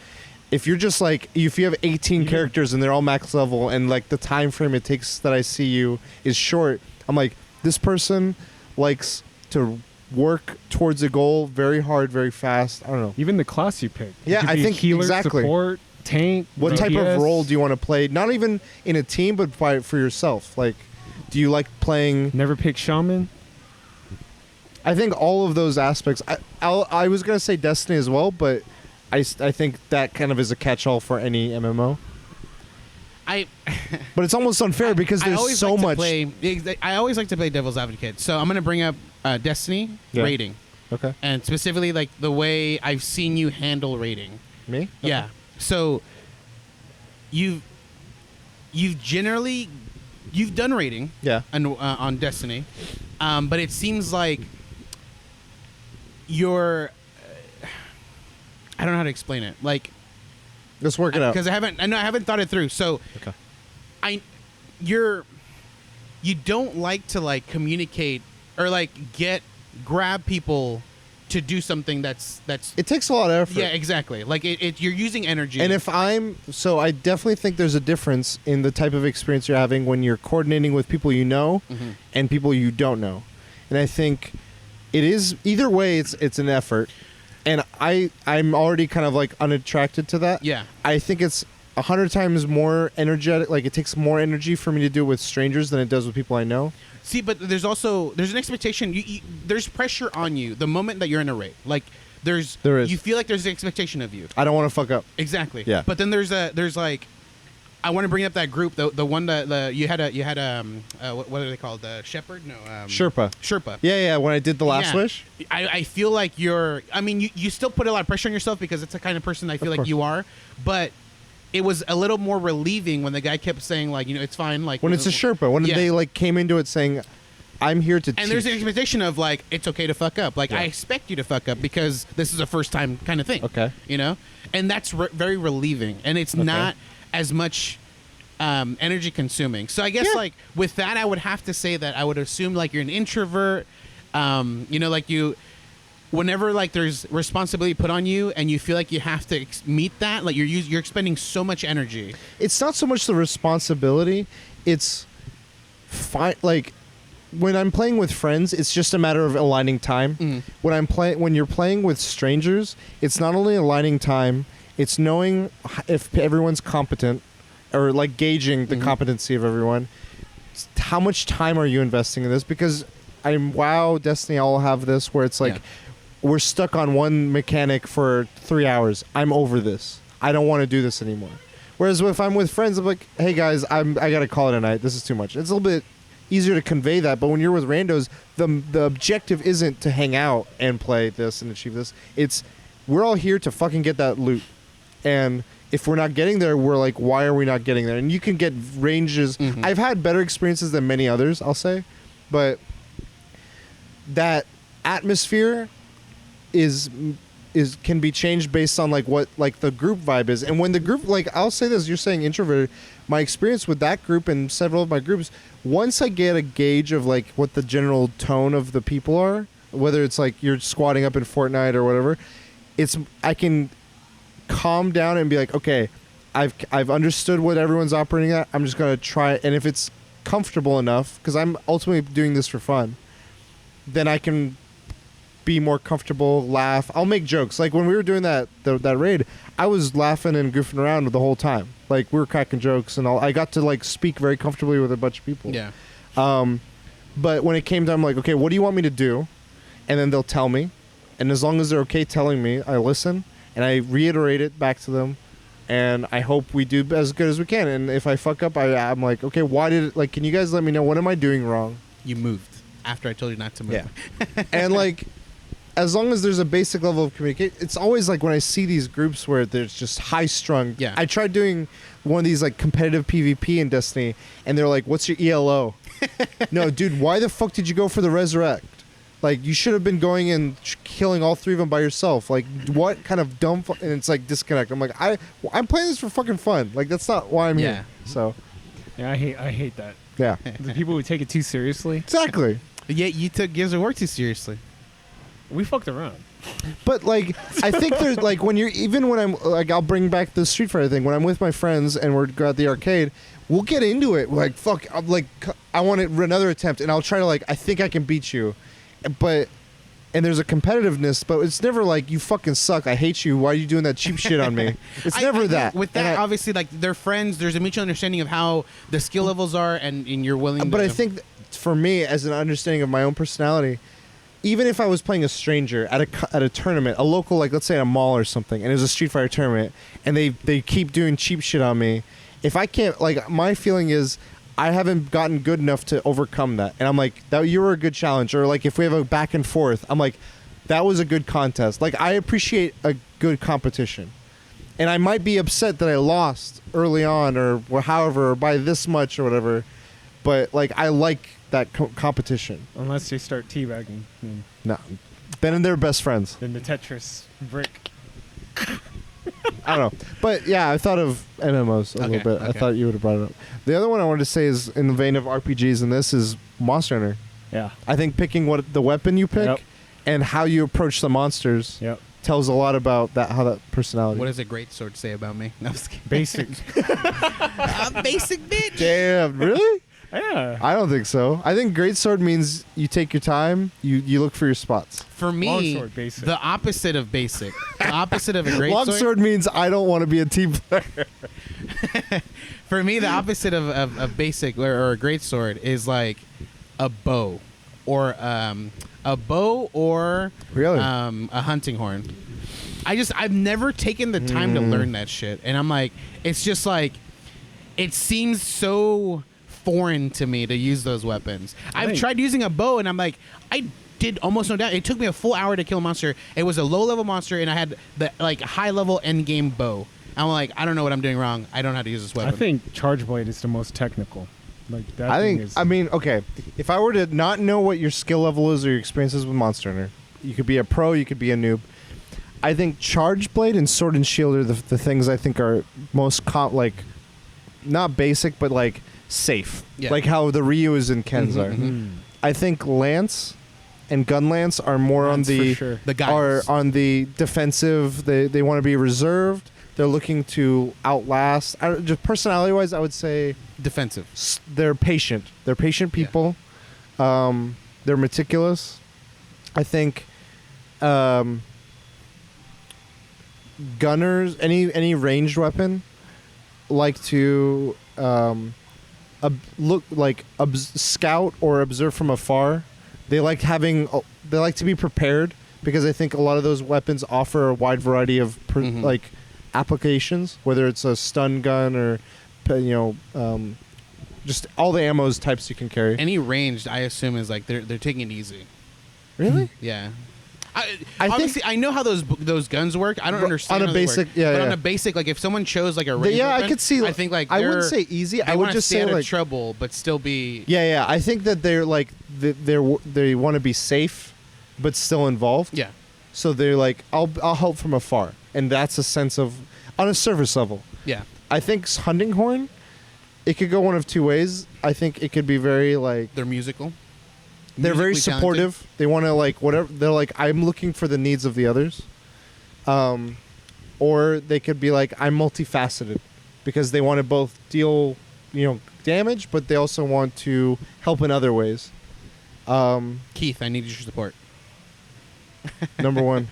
If you're just if you have 18 characters and they're all max level and the time frame it takes that I see you is short, I'm this person likes to work towards a goal very hard, very fast. I don't know. Even the class you pick. Yeah, You could I be think healer, exactly. support, tank. What type of DPS. role do you want to play? Not even in a team, but for yourself. Do you like playing? Never pick shaman. I think all of those aspects. I was gonna say Destiny as well, but I think that kind of is a catch-all for any MMO. But it's almost unfair because there's so much. I always like to play devil's advocate. So I'm going to bring up Destiny rating. Okay. And specifically the way I've seen you handle rating. Me? Okay. Yeah. So you've done rating. Yeah. On Destiny. But it seems like you're I don't know how to explain it. Let's work it out. Because I haven't thought it through. So Okay. you don't like to communicate or grab people to do something that's It takes a lot of effort. yeah, exactly. You're using energy. And I definitely think there's a difference in the type of experience you're having when you're coordinating with people you know and people you don't know. And I think it is either way. It's an effort, and I'm already kind of unattracted to that. Yeah. I think it's 100 times more energetic. It takes more energy for me to do it with strangers than it does with people I know. See, but there's an expectation. There's pressure on you the moment that you're in a raid. There is. You feel like there's an expectation of you. I don't want to fuck up. Exactly. Yeah. But then there's like, I want to bring up that group, the one that you had what are they called? Shepherd? No. Sherpa. Yeah. When I did the last Yeah. wish. I feel like you still put a lot of pressure on yourself because it's the kind of person I feel like course. you are, but it was a little more relieving when the guy kept saying like, it's fine. Like When it's a Sherpa, when Yeah. they like came into it saying, "I'm here to." And there's an expectation of like, it's okay to fuck up. Like Yeah. I expect you to fuck up because this is a first time kind of thing. Okay. And that's very relieving, and it's not as much energy consuming. So I guess like with that, I would have to say that I would assume like you're an introvert. Like you, whenever like there's responsibility put on you, and you feel like you have to meet that, like you're expending so much energy. It's not so much the responsibility; it's fine. Like when I'm playing with friends, it's just a matter of aligning time. When you're playing with strangers, it's not only aligning time; it's knowing if everyone's competent, or like gauging the competency of everyone. How much time are you investing in this? Because WoW, Destiny, all have this where it's like we're stuck on one mechanic for 3 hours. I'm over this. I don't want to do this anymore. Whereas if I'm with friends, I'm like, hey guys, I gotta call it a night. This is too much. It's a little bit easier to convey that, but when you're with randos, the objective isn't to hang out and play this and achieve this. It's we're all here to fucking get that loot. And if we're not getting there, we're like, why are we not getting there? And you can get ranges. I've had better experiences than many others, I'll say. But that atmosphere can be changed based on like what like the group vibe is. And when the group, like I'll say this, you're saying introverted, my experience with that group and several of my groups, once I get a gauge of like what the general tone of the people are, whether it's like you're squatting up in Fortnite or whatever, I can calm down and be like, okay, I've understood what everyone's operating at. I'm just gonna try it, and if it's comfortable enough, because I'm ultimately doing this for fun, then I can be more comfortable, laugh. I'll make jokes. Like when we were doing that raid, I was laughing and goofing around the whole time. Like we were cracking jokes and all. I got to like speak very comfortably with a bunch of people. Yeah. But when it came time, I'm like, okay, what do you want me to do? And then they'll tell me, and as long as they're okay telling me, I listen and I reiterate it back to them, and I hope we do as good as we can. And if I fuck up, I'm like, okay, why did it? Like, can you guys let me know what am I doing wrong? You moved after I told you not to move. Yeah. And like, as long as there's a basic level of communication, it's always like when I see these groups where there's just high strung. Yeah. I tried doing one of these like competitive PvP in Destiny, and they're like, "What's your ELO?" No, dude, why the fuck did you go for the resurrect? Like, you should have been going and killing all three of them by yourself. Like, what kind of dumb? And it's like disconnect. I'm like, I'm playing this for fucking fun. Like, that's not why I'm here. So, yeah, I hate that. Yeah. The people who take it too seriously. Exactly. Yeah, you took Gears of War too seriously. We fucked around. But like, I think there's like when I'm like, I'll bring back the Street Fighter thing. When I'm with my friends and we're at the arcade, we'll get into it. Like, fuck, I'm like, I want another attempt, and I'll try to like, I think I can beat you, and there's a competitiveness, but it's never like, you fucking suck, I hate you, why are you doing that cheap shit on me? It's never that. With that, obviously, like, they're friends. There's a mutual understanding of how the skill levels are, and you're willing. But I think for me, as an understanding of my own personality, even if I was playing a stranger at a tournament, a local, like let's say at a mall or something, and it was a Street Fighter tournament, and they keep doing cheap shit on me, if I can't, like, my feeling is I haven't gotten good enough to overcome that, and I'm like, that you were a good challenge, or like if we have a back and forth, I'm like, that was a good contest. Like, I appreciate a good competition, and I might be upset that I lost early on, or however, or by this much or whatever, but like, I like that competition. Unless they start teabagging. No. Ben and they're best friends. Then the Tetris brick. I don't know. But yeah, I thought of MMOs a little bit. I thought you would have brought it up. The other one I wanted to say is in the vein of RPGs, and this is Monster Hunter. Yeah. I think picking what the weapon you pick and how you approach the monsters tells a lot about how that personality. What does a great sword say about me? No, I'm just kidding. Basic. Basic bitch. Damn, really? Yeah. I don't think so. I think greatsword means you take your time, you look for your spots. For me, Longsword, basic. the opposite of basic. The opposite of a great Longsword means I don't want to be a team player. For me, the opposite of basic or a great sword is like a bow or a a bow or Really? a hunting horn. I've never taken the time to learn that shit, and I'm like, it's just like, it seems so foreign to me to use those weapons. I've tried using a bow, and I'm like, I did almost no damage. It took me a full hour to kill a monster. It was a low level monster, and I had the like high level end game bow. I'm like, I don't know what I'm doing wrong. I don't know how to use this weapon. I think Charge Blade is the most technical. Like that. I thing think. is, I mean, okay. If I were to not know what your skill level is or your experiences with Monster Hunter, you could be a pro, you could be a noob. I think Charge Blade and Sword and Shield are the things I think are most like, not basic, but like safe. Yeah. Like how the Ryu is in Ken's are. I think Lance and Gun Lance are more Lance on the for sure. The guys. are on the defensive. They want to be reserved. They're looking to outlast. Just personality wise, I would say defensive. they're patient. They're patient people. They're meticulous. I think gunners, any ranged weapon, like to scout or observe from afar. They like to be prepared because I think a lot of those weapons offer a wide variety of like applications, whether it's a stun gun or just all the ammos types you can carry. Any ranged, I assume, is like they're taking it easy. Really? Yeah. I Obviously, I know how those guns work. I don't understand on a how they basic, work. yeah, but yeah. on a basic, like if someone chose like a ranged I weapon, could see. I think like I wouldn't they're- say easy. they I would wanna just stay say out of like trouble, but still be. yeah. I think that they're like they want to be safe, but still involved. Yeah. So they're like, I'll help from afar, and that's a sense of on a surface level. Yeah. I think hunting horn, it could go one of two ways. I think it could be very like They're musical. they're very Musically supportive. talented. They want to like whatever. They're like, I'm looking for the needs of the others. Or they could be like, I'm multifaceted, because they want to both deal, damage, but they also want to help in other ways. Keith, I need your support. Number one.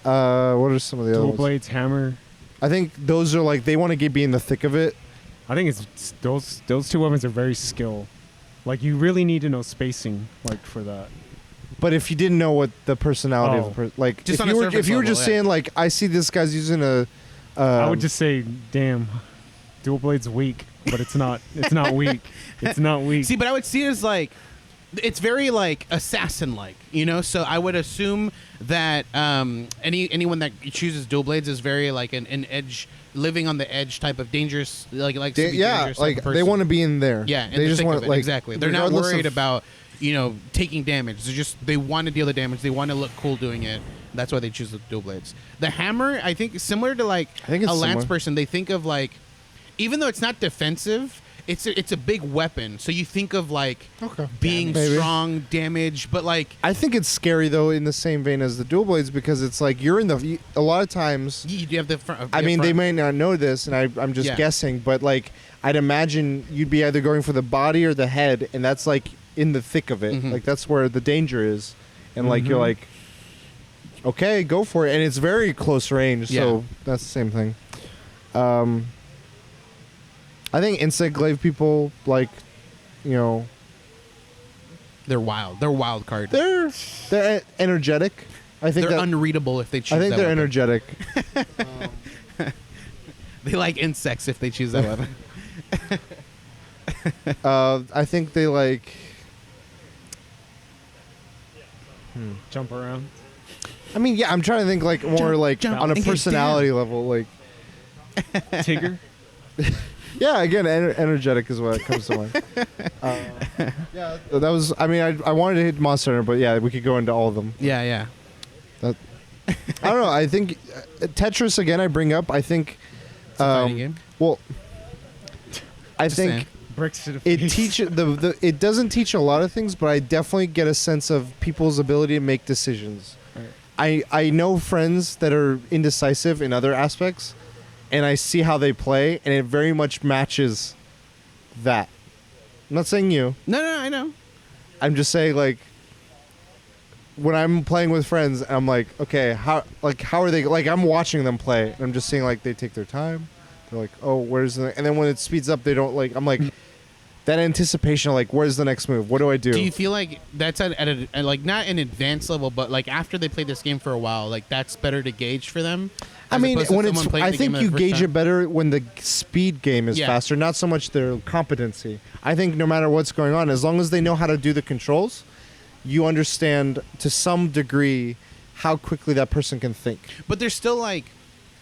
What are some of the other Dual ones? Blades, Hammer. I think those are like they want to be in the thick of it. I think it's those two weapons are very skill. Like you really need to know spacing, like for that. But if you didn't know what the personality of the person, like Just if on you a were surface if you were level, just yeah. saying like I see this guy's using a, I would just say, damn, Dual Blade's weak, but it's not. It's not weak. It's not weak. See, but I would see it as like, it's very like assassin-like, So I would assume that anyone that chooses dual blades is very like an edge, living on the edge type of dangerous, like to be dangerous type like of they person. want to be in there. Yeah, in they the just thick want of it, like exactly. They're not regardless worried of- about taking damage. They want to deal the damage. They want to look cool doing it. That's why they choose the dual blades. The hammer, I think, similar to like I think it's a lance similar. person. They think of like, even though it's not defensive, it's a big weapon. So you think of like being Maybe. strong, damage, but like I think it's scary though, in the same vein as the dual blades, because it's like you're in the. A lot of times, you have the front. I mean, they may not know this, and I'm just Yeah. guessing, but like I'd imagine you'd be either going for the body or the head, and that's like in the thick of it. Mhm. Like that's where the danger is, and like you're like, okay, go for it, and it's very close range, so that's the same thing. I think insect glaive people like, They're wild. They're wild card. they're energetic. I think They're that, unreadable if they choose. I think that they're weapon. energetic. They like insects if they choose that weapon. I think they like. Jump around. I mean, yeah, I'm trying to think like more like jump, on a and get personality level, like. Tigger. Yeah, again, energetic is what comes to mind. Yeah, that was. I mean, I wanted to hit Monster Hunter, but yeah, we could go into all of them. Yeah. I don't know. I think Tetris again. I bring up. I think. It's a fighting game. Well, I Just think saying. Bricks to the it face. teaches the. It doesn't teach a lot of things, but I definitely get a sense of people's ability to make decisions. Right. I know friends that are indecisive in other aspects, and I see how they play, and it very much matches that. I'm not saying you. No, I know. I'm just saying, like, when I'm playing with friends, I'm like, okay, how are they? Like, I'm watching them play, and I'm just seeing like they take their time. They're like, oh, where's the? And then when it speeds up, they don't like. I'm like, that anticipation of like, where's the next move? What do I do? Do you feel like that's at like not an advanced level, but like after they play this game for a while, like that's better to gauge for them? I as mean, opposed to when someone it's, playing I the think game you the first gauge time? it better when the speed game is Yeah. faster, not so much their competency. I think no matter what's going on, as long as they know how to do the controls, you understand to some degree how quickly that person can think. But there's still like,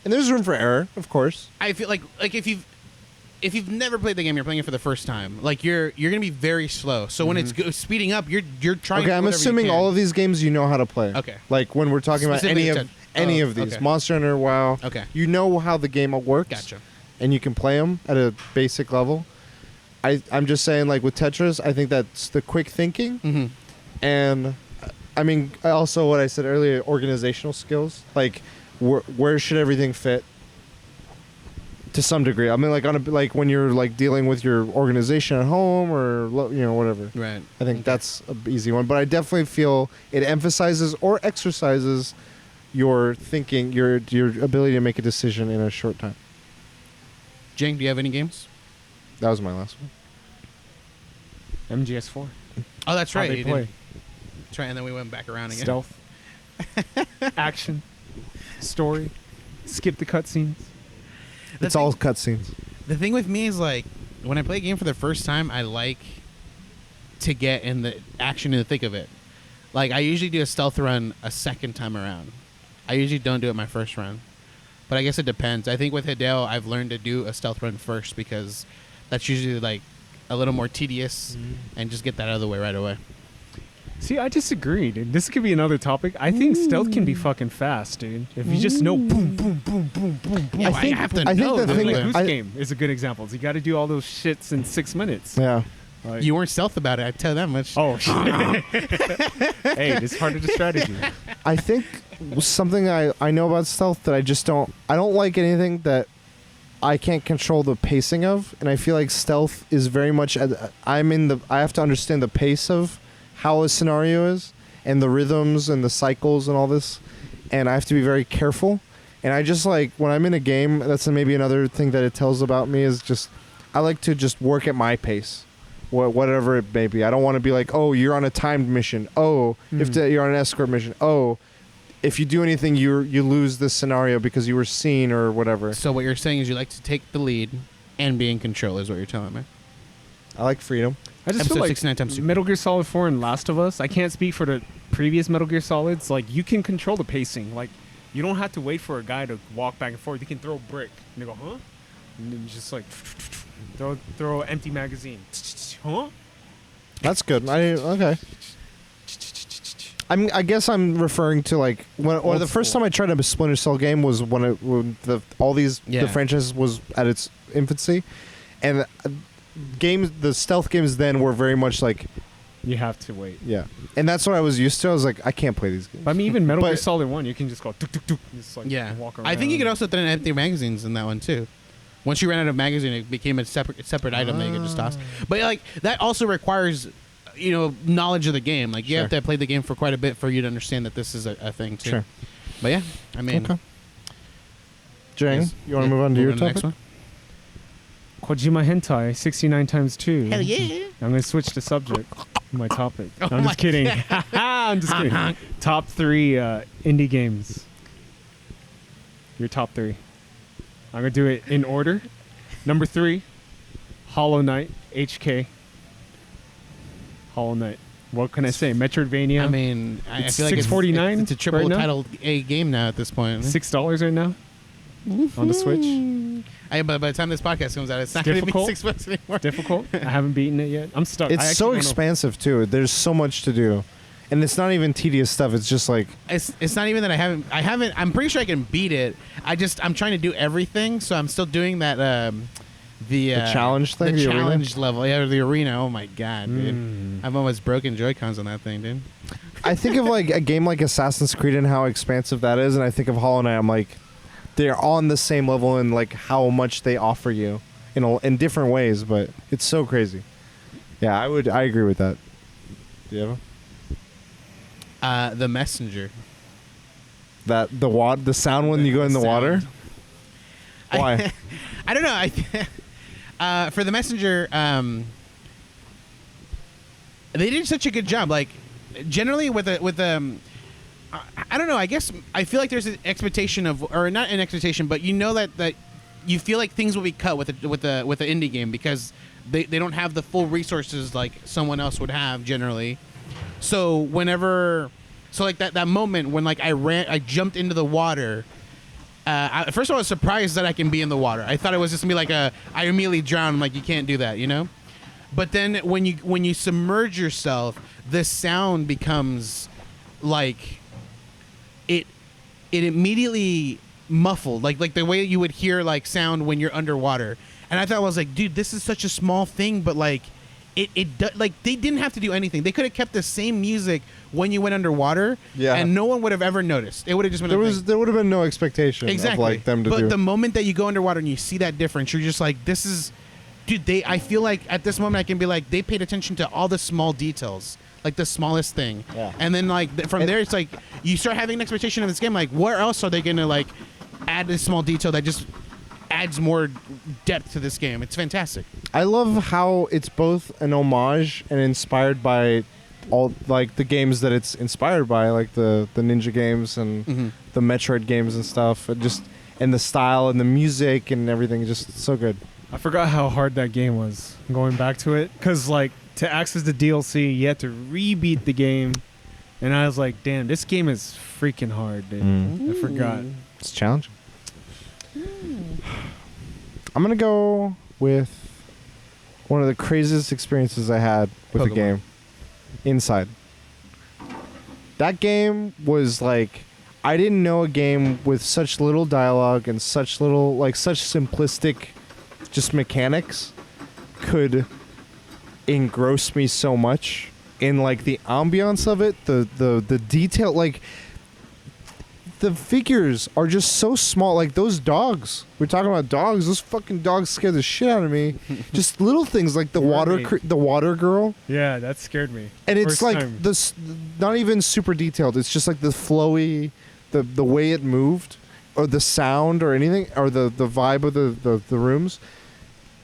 And there's room for error, of course. I feel like if you've never played the game, you're playing it for the first time. Like you're gonna be very slow. So when it's speeding up, you're trying. Okay, I'm assuming all of these games you know how to play. Okay. Like when we're talking about Specifically any of these, okay. Monster Hunter, WoW. Okay. You know how the game works. Gotcha. And you can play them at a basic level. I'm just saying, like with Tetris, I think that's the quick thinking, Mm-hmm. and I mean also what I said earlier, organizational skills. Like where should everything fit? To some degree, I mean, like like when you're like dealing with your organization at home or whatever. Right. I think that's an easy one, but I definitely feel it emphasizes or exercises your thinking, your ability to make a decision in a short time. Jang, do you have any games? That was my last one. MGS4. Oh, that's How right. they you play. did. That's right, and then we went back around again. Stealth. Action. Story. Skip the cutscenes. It's all cutscenes. The thing with me is like when I play a game for the first time, I like to get in the action in the thick of it. Like I usually do a stealth run a second time around. I usually don't do it my first run. But I guess it depends. I think with Hideo, I've learned to do a stealth run first because that's usually like a little more tedious and just get that out of the way right away. See, I disagree, dude. This could be another topic. I think stealth can be fucking fast, dude. If you just know boom, boom, boom, boom, boom, boom. Yeah, I think- I have to I think know. the dude. thing- Like Goose I- Game is a good example. You got to do all those shits in 6 minutes. Yeah. Like, You weren't stealth about it, I tell you that much. oh, shit. Hey, this is part of the strategy. I think something I know about stealth that I don't like anything that I can't control the pacing of, and I feel like stealth is very much I have to understand the pace of how a scenario is and the rhythms and the cycles and all this, and I have to be very careful. And I just like when I'm in a game, that's maybe another thing that it tells about me is just I like to just work at my pace. Whatever it may be. I don't want to be like, oh, you're on a timed mission. Oh, if you're on an escort mission. Oh, if you do anything, you lose this scenario because you were seen or whatever. So what you're saying is you like to take the lead and be in control is what you're telling me. I like freedom. I just Episode feel like 69 times 2. Metal Gear Solid 4 and Last of Us, I can't speak for the previous Metal Gear Solids. Like, you can control the pacing. Like, you don't have to wait for a guy to walk back and forth. You can throw a brick. And they go, huh? And then just like, throw an empty magazine. Huh? That's good. Okay. I guess I'm referring to like when the first time I tried a Splinter Cell game was when the franchise was at its infancy, and the stealth games then were very much like You have to wait. yeah, and that's what I was used to. I was like, I can't play these games. But I mean, even Metal Gear But- Solid 1, you can just go tuk tuk tuk. Just like Yeah. walk around. I think you could also throw in empty magazines in that one too. Once you ran out of magazine, it became a separate item that you could just toss. But like that also requires, knowledge of the game. Like you have Sure. to play the game for quite a bit for you to understand that this is a thing too. Sure. But yeah, I mean, Okay. Jang, yes. you want to Yeah, move on to your the topic? next one? Kojima Hentai 69 times 2. Hell yeah! I'm going to switch the subject. My topic. Oh I'm my just kidding. I'm just kidding. Top 3 indie games. Your top 3. I'm going to do it in order. Number 3, Hollow Knight HK. Hollow Knight. What can I say? Metroidvania. I mean, I It's feel like $6.49 it's a triple right now? titled A game now at this point. $6 right now on the Switch. But by the time this podcast comes out, it's not going to be Difficult. $6 anymore. Difficult. I haven't beaten it yet. I'm stuck. I It's actually so don't know. expansive too. There's so much to do, and it's not even tedious stuff. It's just like It's not even that I haven't. I'm pretty sure I can beat it. I'm trying to do everything, so I'm still doing that. The challenge thing, the the arena? challenge level, yeah, the arena. Oh my god, dude! Mm. I've almost broken Joy-Cons on that thing, dude. I think of like a game like Assassin's Creed and how expansive that is, and I think of Hollow Knight. I'm like, they're on the same level in like how much they offer you in different ways, but it's so crazy. Yeah, I agree with that. Do you have The Messenger. the sound when you go in the water? Why? I don't know. For the Messenger, they did such a good job. Like generally with I don't know. I guess I feel like there's an expectation of, or not an expectation, but you know that you feel like things will be cut with the indie game because they don't have the full resources like someone else would have generally. So like that moment when like I jumped into the water. First of all, I was surprised that I can be in the water. I thought it was just gonna be like I immediately drowned. I'm like, you can't do that, you know. But then when you submerge yourself, the sound becomes like it immediately muffled, like the way you would hear like sound when you're underwater. And I thought, I was like, dude, this is such a small thing, but like like they didn't have to do anything. They could have kept the same music when you went underwater, and no one would have ever noticed. It would have just been there would have been no expectation of like them to do. But the moment that you go underwater and you see that difference, you're just like, this is, dude. I feel like at this moment I can be like, they paid attention to all the small details, like the smallest thing. Yeah. And then like from there, it's like you start having an expectation of this game. Like, where else are they gonna like add this small detail that just adds more depth to this game? It's fantastic. I love how it's both an homage and inspired by all like the games that it's inspired by, like the Ninja games and the Metroid games and stuff. And the style and the music and everything, just so good. I forgot how hard that game was going back to it, because like to access the DLC you had to rebeat the game, and I was like, damn, this game is freaking hard, dude. I forgot. It's challenging. I'm gonna go with one of the craziest experiences I had with Pokemon. a game. Inside. That game was like, I didn't know a game with such little dialogue and such little, like, such simplistic just mechanics could engross me so much in like the ambiance of it, the detail, like the figures are just so small. Like those dogs, we're talking about dogs, those fucking dogs scare the shit out of me. Just little things like the water girl. Yeah, that scared me. And it's First like time. this, not even super detailed. It's just like the flowy, the way it moved, or the sound, or anything, or the vibe of the rooms.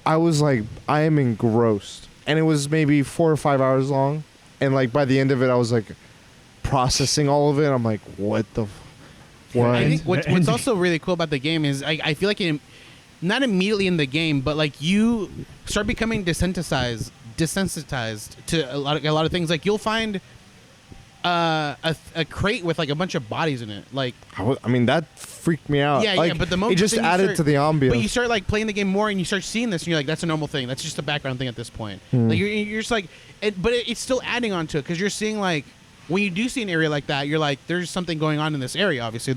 I was like, I am engrossed, and it was maybe 4 or 5 hours long, and like by the end of it, I was like processing all of it. I'm like, what the. What? I think what's also really cool about the game is I feel like not immediately in the game, but like you start becoming desensitized to a lot of things. Like you'll find a crate with like a bunch of bodies in it. Like I mean, that freaked me out. Yeah, like, but the moment it just then you added start- to the ambiance. But you start like playing the game more, and you start seeing this, and you're like, that's a normal thing. That's just a background thing at this point. Like you're just like, but it's still adding on to it because you're seeing like. When you do see an area like that, you're like, there's something going on in this area. Obviously,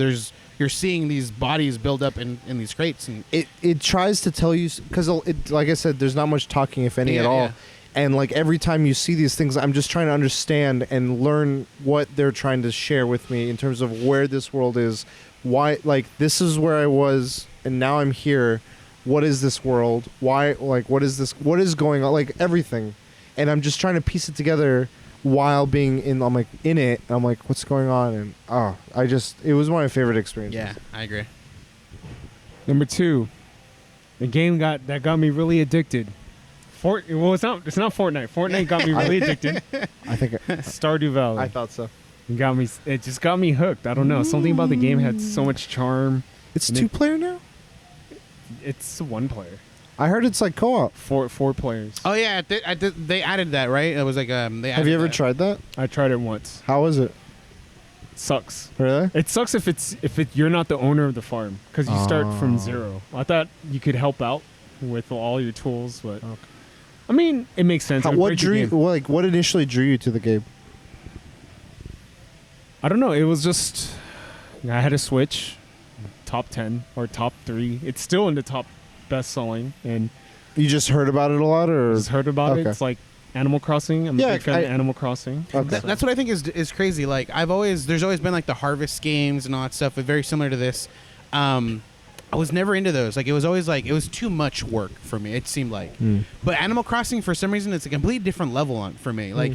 you're seeing these bodies build up in these crates, and it tries to tell you, because like I said, there's not much talking, if any, at all. Yeah. And like every time you see these things, I'm just trying to understand and learn what they're trying to share with me in terms of where this world is, why, like this is where I was, and now I'm here. What is this world? Why? Like what is this? What is going on? Like everything, and I'm just trying to piece it together. While being in it, I'm like, what's going on? And it was one of my favorite experiences. yeah, I agree. Number 2, the game that got me really addicted. Well, it's not Fortnite. Fortnite got me really addicted. I think Stardew Valley. I thought so. It just got me hooked. I don't know. Something about the game had so much charm. It's And 2-player now. It's 1 player. I heard it's like co-op. 4 players. Oh yeah, they added that, right? It was like they added Have you ever that. tried that? I tried it once. How was it? Sucks. Really? It sucks if you're not the owner of the farm, because you start from zero. I thought you could help out with all your tools, but I mean, it makes sense. It would What break the drew you? game. Like what initially drew you to the game? I don't know. It was just I had a Switch, top 10 or top 3. It's still in the top best selling, and You just heard about it a lot, or just heard about it. Okay. It's like Animal Crossing. I'm Yeah, a big fan of Animal Crossing. Okay. That's what I think is crazy. Like there's always been like the harvest games and all that stuff, very similar to this. I was never into those. Like it was always like it was too much work for me. It seemed like, but Animal Crossing for some reason it's a completely different level for me. Like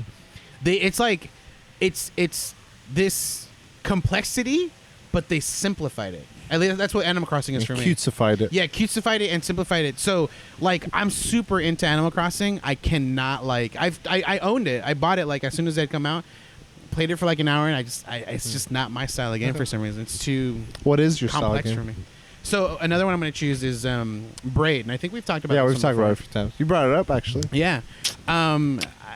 it's this complexity, but they simplified it. At least that's what Animal Crossing is for me. Cutesified it. Yeah, cutesified it and simplified it. So, like, I'm super into Animal Crossing. I cannot, like, I owned it. I bought it, like, as soon as it had come out. Played it for, like, an hour, and it's just not my style of game for some reason. It's too What is your style complex game? for me. So, another one I'm going to choose is Braid, and I think we've talked about Yeah, this we've one talked about it a before. few times. You brought it up, actually. Yeah.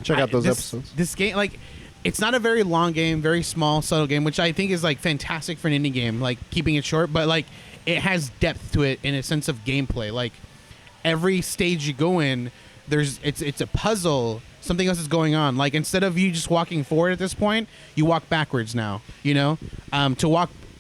Check out those this, episodes. This game, like, it's not a very long game, very small, subtle game, which I think is, like, fantastic for an indie game, like, keeping it short, but, like, it has depth to it in a sense of gameplay. Like, every stage you go in, it's a puzzle. Something else is going on. Like, instead of you just walking forward at this point, you walk backwards now, you know?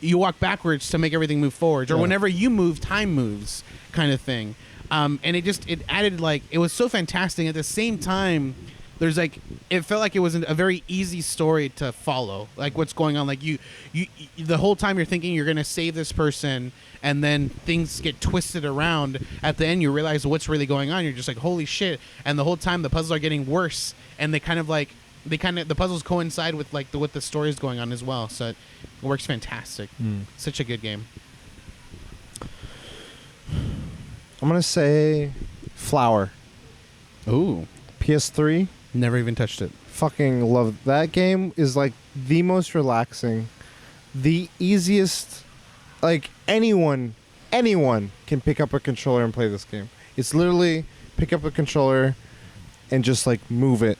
You walk backwards to make everything move forwards. Or Yeah. whenever you move, time moves kind of thing. And it added, like, it was so fantastic. At the same time, there's, like, it felt like it was a very easy story to follow. Like, what's going on. Like, you the whole time you're thinking you're going to save this person, and then things get twisted around. At the end, you realize what's really going on. You're just like, holy shit. And the whole time, the puzzles are getting worse. And the puzzles coincide with, like, what the story is going on as well. So it works fantastic. Such a good game. I'm going to say Flower. Ooh. PS3. Never even touched it. Fucking love that game. Is like the most relaxing, the easiest. Like anyone can pick up a controller and play this game. It's literally pick up a controller and just like move it,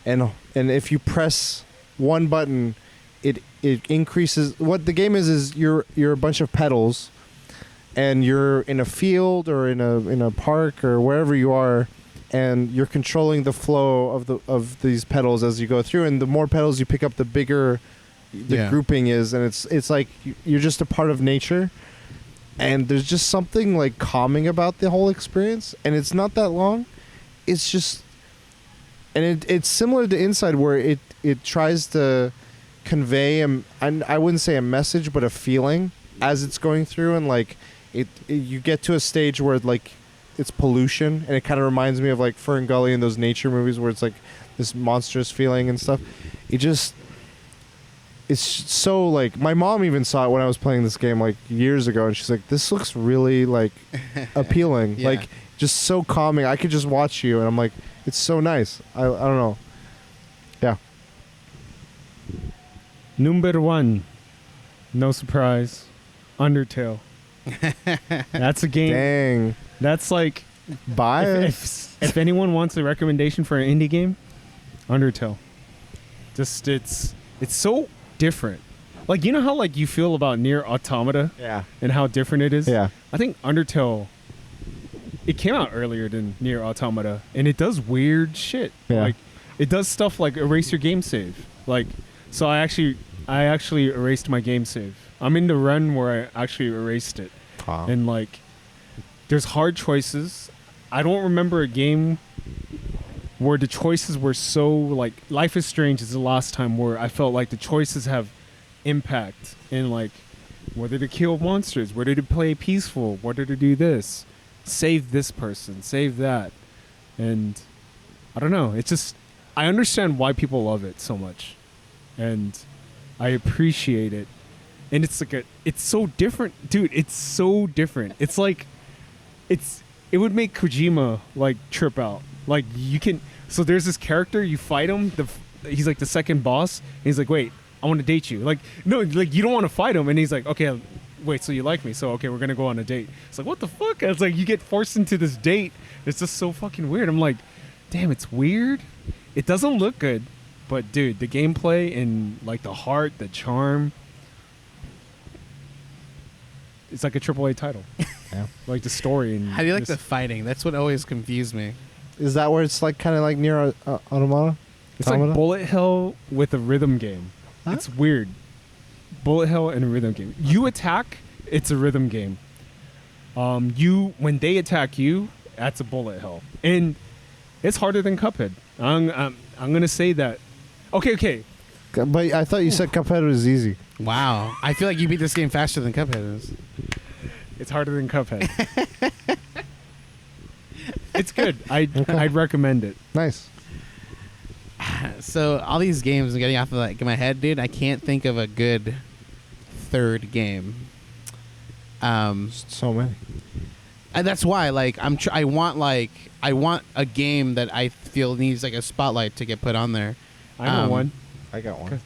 and if you press one button, it increases. What the game is you're a bunch of pedals, and you're in a field or in a park or wherever you are. And you're controlling the flow of these pedals as you go through, and the more pedals you pick up, the bigger the grouping is, and it's like you're just a part of nature, and there's just something like calming about the whole experience, and it's not that long. It's just, and it's similar to Inside, where it tries to convey I wouldn't say a message, but a feeling as it's going through, and like you get to a stage where like it's pollution, and it kind of reminds me of like Fern Gully and those nature movies where it's like this monstrous feeling and stuff. It's so like, my mom even saw it when I was playing this game like years ago, and she's like, this looks really like appealing. Yeah. Like just so calming. I could just watch you, and I'm like, it's so nice. I don't know. Yeah. Number 1, no surprise, Undertale. That's a game. Dang. That's like, Bias. if anyone wants a recommendation for an indie game, Undertale. Just it's so different. Like, you know how like you feel about Nier Automata Yeah. and how different it is? Yeah. I think Undertale, it came out earlier than Nier Automata, and it does weird shit. Yeah. Like, it does stuff like erase your game save. Like, so I actually erased my game save. I'm in the run where I actually erased it. Wow. And like, there's hard choices. I don't remember a game where the choices were so like, Life is Strange is the last time where I felt like the choices have impact in like whether to kill monsters, whether to play peaceful, whether to do this, save this person, save that. And I don't know, it's just, I understand why people love it so much, and I appreciate it. And it's like it's so different, dude. It's so different. It's like, it would make Kojima like trip out. Like, you can, so there's this character, you fight him, he's like the second boss, and he's like, wait, I want to date you. Like, no, like, you don't want to fight him, and he's like, okay, wait, so you like me, so okay, we're gonna go on a date. It's like, what the fuck? It's like, you get forced into this date. It's just so fucking weird. I'm like, damn, it's weird. It doesn't look good, but dude, the gameplay and like the heart, the charm, it's like a AAA title. Yeah. Like the story. And How do you like just- the fighting? That's what always confused me. Is that where it's like kind of like Nier Automata? It's like bullet hell with a rhythm game. Huh? It's weird. Bullet hell and a rhythm game. You attack, it's a rhythm game. When they attack you, that's a bullet hell, and it's harder than Cuphead. I'm gonna say that. Okay. But I thought you said Cuphead was easy. Wow. I feel like you beat this game faster than Cuphead is. It's harder than Cuphead. It's good. I'd recommend it. Nice. So all these games are getting off of like my head, dude. I can't think of a good third game. So many. And that's why, like, I want a game that I feel needs like a spotlight to get put on there. I know one. I got one.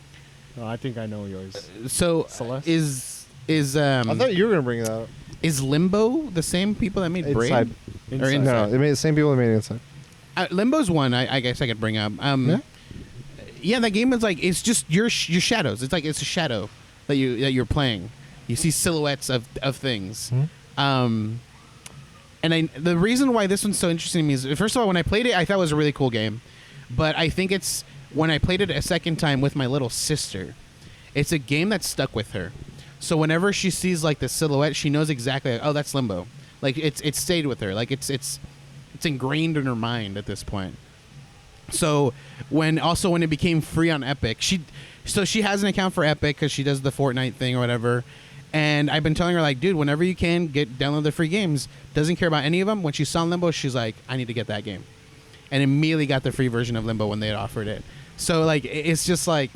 Oh, I think I know yours. So Celeste? is I thought you were gonna bring that up. is Limbo the same people that made Braid? Inside. Or Inside? No, they made the same people that made Inside. Limbo's one I guess I could bring up. Yeah, that game is like it's just your shadows. It's like it's a shadow that you're playing. You see silhouettes of things. Mm-hmm. And the reason why this one's so interesting to me is, first of all, when I played it, I thought it was a really cool game. But I think it's when I played it a second time with my little sister, it's a game that stuck with her. So whenever she sees like the silhouette, she knows exactly, like, oh, that's Limbo. Like it's stayed with her. Like it's ingrained in her mind at this point. So when it became free on Epic, she has an account for Epic because she does the Fortnite thing or whatever. And I've been telling her, like, dude, whenever you can, download the free games. Doesn't care about any of them. When she saw Limbo, she's like, I need to get that game. And immediately got the free version of Limbo when they had offered it. So, like, it's just like,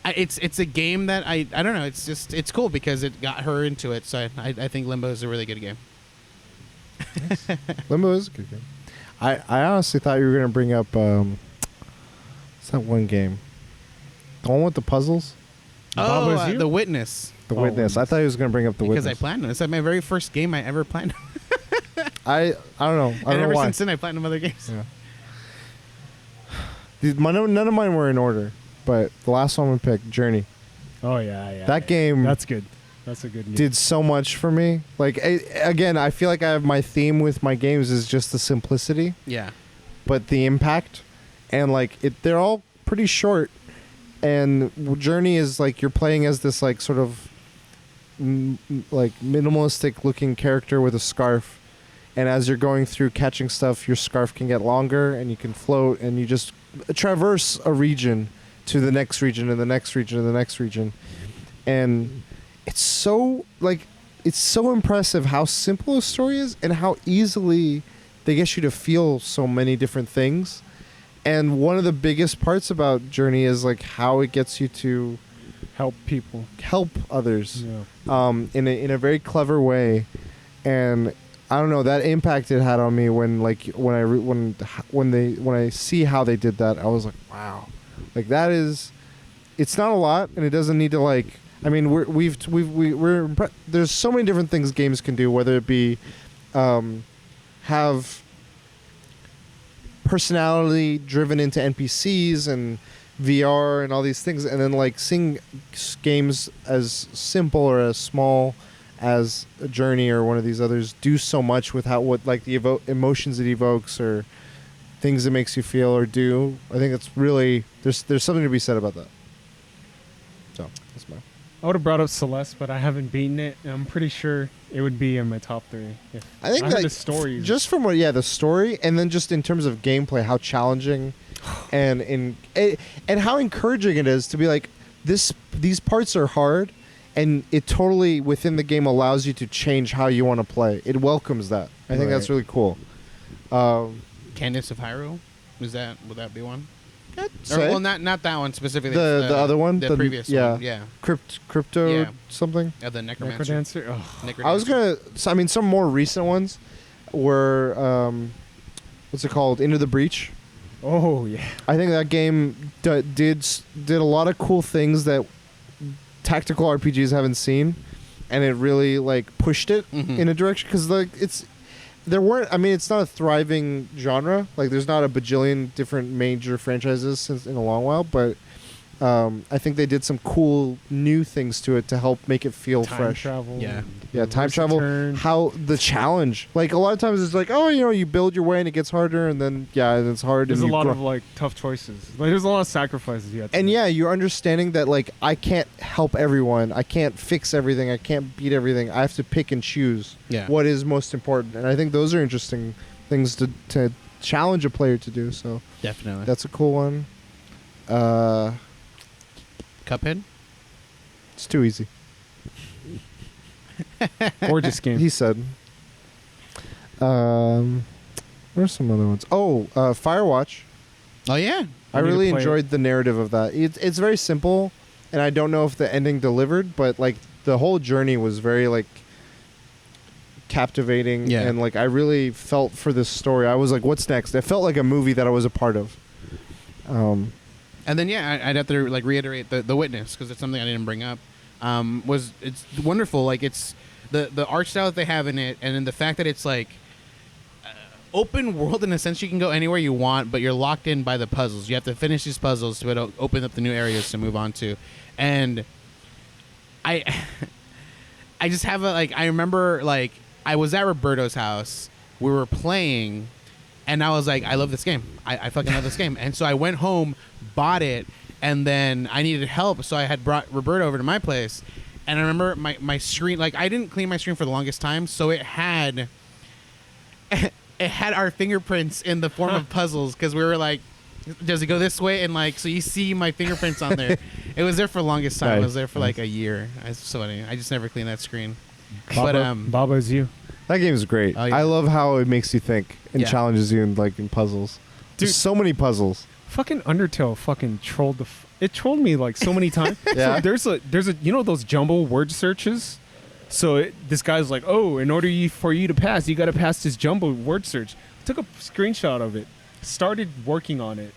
it's a game that I don't know. It's cool because it got her into it. So I think Limbo is a really good game. Limbo is a good game. I honestly thought you were gonna bring up what's that one game? The one with the puzzles? The Witness. The Witness. I thought he was going to bring up The Witness. Because I platinum. It's like my very first game I ever platinum. I don't know. I don't know ever why. since then, I platinum other games. Yeah. None of mine were in order, but the last one we picked, Journey. Oh, yeah. That game... That's good. That's a good game. Did so much for me. Like, again, I feel like I have my theme with my games is just the simplicity. Yeah. But the impact. And, like, they're all pretty short. And Journey is, like, you're playing as this, like, sort of... like minimalistic looking character with a scarf, and as you're going through catching stuff, your scarf can get longer and you can float, and you just traverse a region to the next region and the next region and the next region. And it's so impressive how simple a story is and how easily they get you to feel so many different things. And one of the biggest parts about Journey is like how it gets you to help others, yeah. In a very clever way. And I don't know, that impact it had on me when I see how they did that, I was like, wow, like that is, it's not a lot, and it doesn't need to, like, I mean, there's so many different things games can do, whether it be have personality driven into NPCs and VR and all these things, and then like seeing games as simple or as small as a Journey or one of these others do so much with the emotions it evokes or things it makes you feel or do. I think it's really there's something to be said about that. So that's my. I would have brought up Celeste, but I haven't beaten it, and I'm pretty sure it would be in my top 3. I think the story, just from the story, and then just in terms of gameplay, how challenging. And how encouraging it is to be like, these parts are hard, and it totally within the game allows you to change how you want to play. It welcomes that. I think that's really cool. Candace of Hyrule, would that be one? Well, not that one specifically. The other one, the previous one, yeah. Crypto something. The Necromancer. Oh. I was gonna. I mean, some more recent ones were what's it called? Into the Breach. Oh yeah, I think that game did a lot of cool things that tactical RPGs haven't seen, and it really like pushed it in a direction because like it's not a thriving genre. Like there's not a bajillion different major franchises since in a long while, but I think they did some cool new things to it to help make it feel fresh. Travel, time travel. How the challenge, like a lot of times it's like, oh, you build your way and it gets harder, and then it's hard. There's a lot of like tough choices. Like there's a lot of sacrifices you have to make. You're understanding that like I can't help everyone, I can't fix everything, I can't beat everything. I have to pick and choose what is most important, and I think those are interesting things to challenge a player to do. So definitely, that's a cool one. Cuphead? It's too easy. Gorgeous game. He said. Where's some other ones? Oh, Firewatch. Oh, yeah. I really enjoyed the narrative of that. It's very simple, and I don't know if the ending delivered, but like the whole journey was very like captivating, Yeah. and like I really felt for this story. I was like, what's next? It felt like a movie that I was a part of. And then I'd have to like reiterate the Witness, because it's something I didn't bring up. It's wonderful. Like it's the art style that they have in it, and then the fact that it's like open world in a sense. You can go anywhere you want, but you're locked in by the puzzles. You have to finish these puzzles to open up the new areas to move on to. And I just have I remember like I was at Roberto's house. We were playing, and I was like, I love this game. I fucking love this game. And so I went home, bought it, and then I needed help, so I had brought Roberto over to my place. And I remember my screen, like I didn't clean my screen for the longest time, so it had our fingerprints in the form of puzzles, because we were like, does it go this way? And like, so you see my fingerprints on there. It was there for the longest time. Nice. It was there for like a year. It's so funny. I just never cleaned that screen. Baba is you. That game is great. Oh, yeah. I love how it makes you think and Yeah. challenges you in like in puzzles. Dude. There's so many puzzles. Fucking Undertale fucking trolled it trolled me like so many times. Yeah. So there's a you know those jumbo word searches. So this guy's like, oh, in order for you to pass, you got to pass this jumbo word search. Took a screenshot of it, started working on it,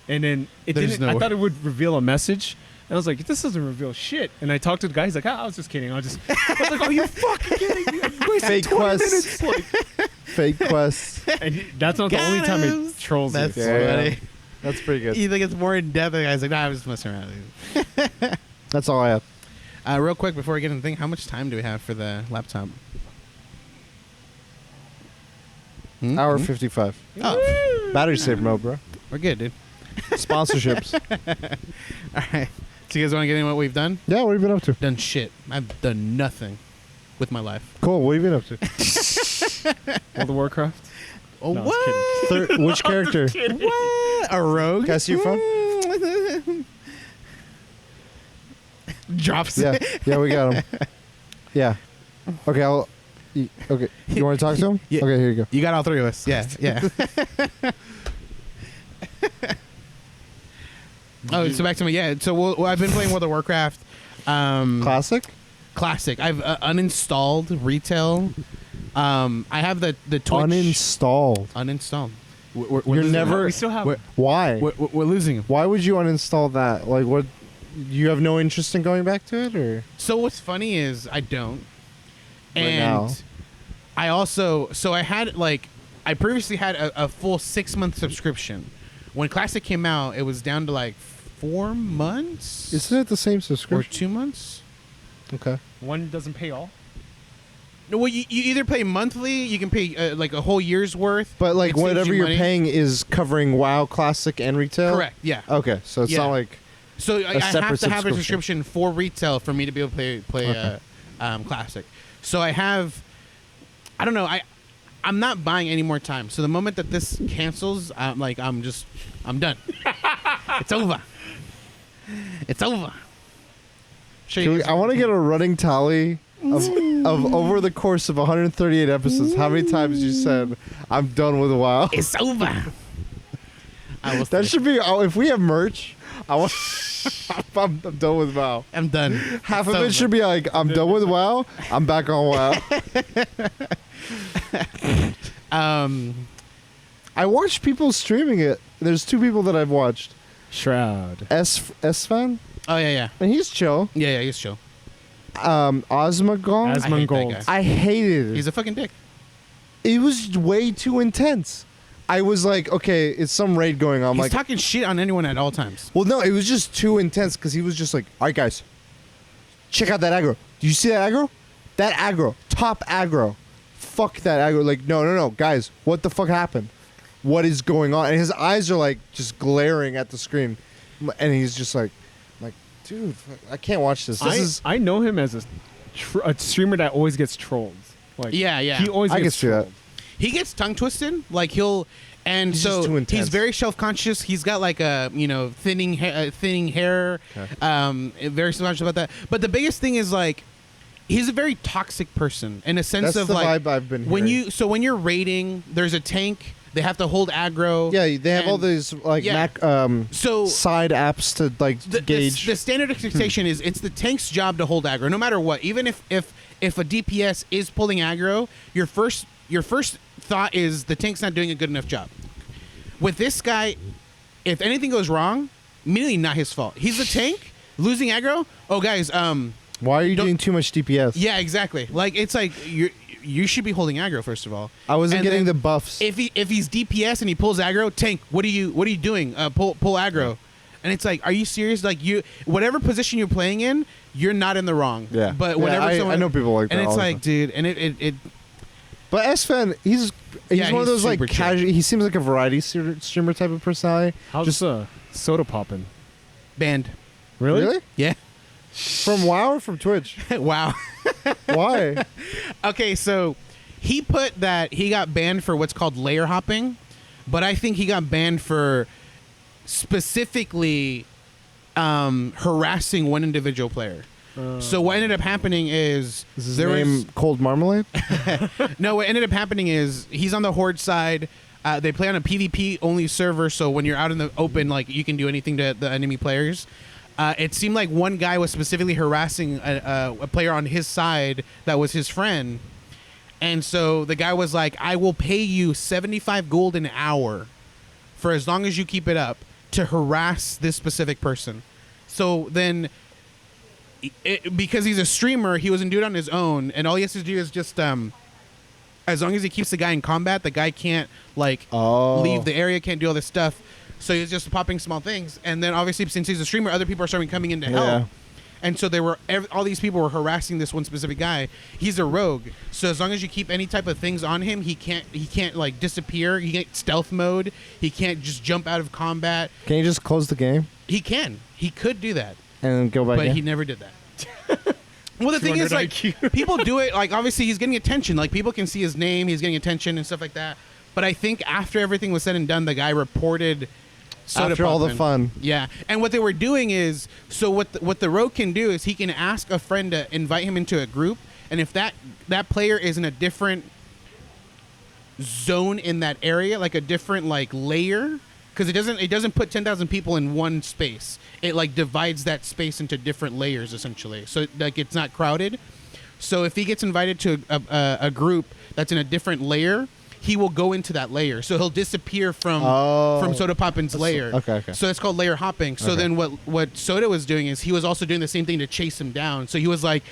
and then it There's didn't. no I way. thought it would reveal a message, and I was like, this doesn't reveal shit. And I talked to the guy. He's like, I was just kidding. I was like, oh, you fucking kidding me? I wasted Fake 20 quests. minutes. Like, Fake quests. and that's not the only time it trolls That's you. Yeah, funny. yeah. That's pretty good. You think it's more in depth? And I was like, nah, I was just messing around. That's all I have. Real quick before we get into the thing, how much time do we have for the laptop? Hour 55. Oh, Battery saver mode, bro. we're good, dude. Sponsorships. All right. So you guys want to get into what we've done? Yeah, what have you been up to? Done shit. I've done nothing with my life. Cool. What have you been up to? World of Warcraft. Oh, No, I was what? kidding. Which character? What? A rogue? Can I see your phone? Drops Yeah. it. Yeah, we got him. Yeah. Okay, okay. You want to talk to him? Yeah. Okay, here you go. You got all three of us. Yeah, yeah. Oh, so back to me. Yeah, so I've been playing World of Warcraft. Classic? Classic. I've uninstalled retail. I have the Twitch. Uninstalled. Uninstalled. We're You're losing never- him. We still have. Why? We're losing him. Why would you uninstall that? Like, what? You have no interest in going back to it, or? So what's funny is I don't. Right And now. I also I had I previously had a full 6-month subscription. When Classic came out, it was down to like 4 months. Isn't it the same or subscription? 2 months? Okay. One doesn't pay all. No, well, you either pay monthly, you can pay like a whole year's worth. But like It saves whatever you you're money. paying is covering WoW Classic and retail. Correct. Yeah. Okay, so it's Yeah. not like So I have separate to have a subscription. subscription for retail for me to be able to play Okay. Classic. So I have. I don't know. I'm not buying any more time. So the moment that this cancels, I'm done. It's over. It's over. Show you guys- I want to get a running tally of over the course of 138 episodes. How many times you said I'm done with WoW? It's over. I will That say. should be. Oh, if we have merch, I want. I'm done with WoW. I'm done. Half It's of it over. should be like, I'm done with WoW. I'm back on WoW. I watched people streaming it. There's 2 people that I've watched. Shroud. Svan, Oh yeah. and he's chill. Yeah, he's chill. Osmagong. As- I hate that Gold. guy. I hated it. He's a fucking dick. It was way too intense. I was like, okay, it's some raid going on. I'm He's like, talking shit on anyone at all times. well, no, it was just too intense because he was just like, all right, guys, check out that aggro. Do you see that aggro? That aggro, top aggro. Fuck that aggro. Like, no, guys, what the fuck happened? What is going on? And his eyes are like just glaring at the screen, and he's just like, dude, I can't watch this. I know him as a streamer that always gets trolled. Like Yeah. he always I can gets see that. trolled. He gets tongue twisted. Like and He's so just too intense. he's very self conscious. He's got like a thinning hair. Okay. Very self conscious about that. But the biggest thing is like he's a very toxic person in a sense That's of the like vibe I've been when hearing. when you're raiding, there's a tank. They have to hold aggro. Yeah, they have all and- these like Yeah. So side apps to like gauge. the standard expectation is it's the tank's job to hold aggro, no matter what. Even if a DPS is pulling aggro, your first thought is the tank's not doing a good enough job. With this guy, if anything goes wrong, immediately not his fault. He's the tank losing aggro. Oh, guys, Why are you don't- doing too much DPS? yeah, exactly. Like it's like you should be holding aggro first of all. I wasn't And getting then the buffs. If he's DPS and he pulls aggro, tank, what are you doing? Pull aggro. And it's like, are you serious? Like whatever position you're playing in, you're not in the wrong. Yeah. But Yeah, whenever I know people like that and it's all the like, time. dude, and it But S-Fan, he's Yeah, one of he's those like super chill. casual. He seems like a variety streamer type of personality. How's Just soda popping? banned. really Yeah. from WoW or from Twitch? Wow. Why? Okay, so he put that he got banned for what's called layer hopping, but I think he got banned for specifically harassing one individual player. So what ended up happening is Is his there name was Cold Marmalade? no. What ended up happening is he's on the Horde side. They play on a PvP only server, so when you're out in the open, like you can do anything to the enemy players. It seemed like one guy was specifically harassing a player on his side that was his friend, and so the guy was like, "I will pay you 75 gold an hour for as long as you keep it up to harass this specific person." So then. Because he's a streamer, he wasn't doing it on his own, and all he has to do is just as long as he keeps the guy in combat, the guy can't like leave the area, can't do all this stuff. So he's just popping small things, and then obviously since he's a streamer, other people are starting coming into help. Yeah. And so they were all these people were harassing this one specific guy. He's a rogue, so as long as you keep any type of things on him, he can't like disappear. He can't stealth mode. He can't just jump out of combat. Can you just close the game He could do that. and then go back But in? he never did that. Well, the thing is, 200 like, IQ. people do it. Like, obviously, he's getting attention. Like, people can see his name. He's getting attention and stuff like that. But I think after everything was said and done, the guy reported soda After all the popping. fun. Yeah, and what they were doing is, so what the rogue can do is he can ask a friend to invite him into a group, and if that player is in a different zone in that area, like a different like layer, because it doesn't put 10,000 people in one space. It like divides that space into different layers essentially, so like it's not crowded. So if he gets invited to a group that's in a different layer, he will go into that layer. So he'll disappear from Soda Poppin's layer. okay. So it's called layer hopping. So Okay. then what Soda was doing is he was also doing the same thing to chase him down. So he was like,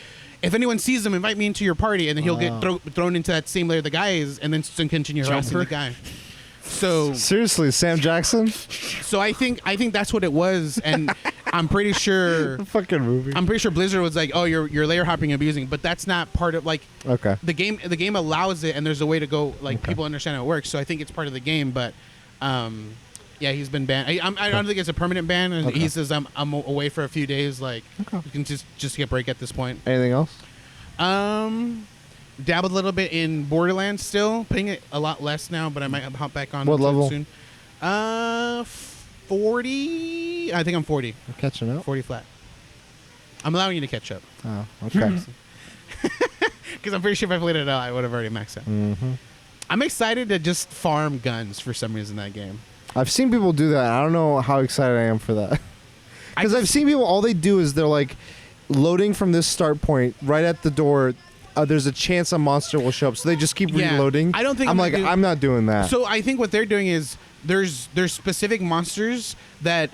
if anyone sees him, invite me into your party, and then he'll get thrown into that same layer the guy is, and then continue harassing the guy. So Seriously, Sam Jackson? I think that's what it was, and I'm pretty sure Fucking movie. Blizzard was like, oh, you're layer hopping, abusing, but that's not part of like Okay. the game allows it, and there's a way to go like people understand how it works. So I think it's part of the game, but yeah, he's been banned. I don't think it's a permanent ban, and he says I'm away for a few days. Like you can just get break at this point. Anything else? Dabbled a little bit in Borderlands still, playing it a lot less now, but I might hop back on. What it level? Soon. 40. I think I'm 40. I'm catching up. 40 flat. I'm allowing you to catch up Oh, okay. because I'm pretty sure if I played it out, I would have already maxed out. Mm-hmm. I'm excited to just farm guns for some reason in that game. I've seen people do that. I don't know how excited I am for that. Because I've seen people, all they do is they're like loading from this start point right at the door. There's a chance a monster will show up, so they just keep Yeah, reloading. I don't think I'm I'm like, gonna do- I'm not doing that. So I think what they're doing is there's specific monsters that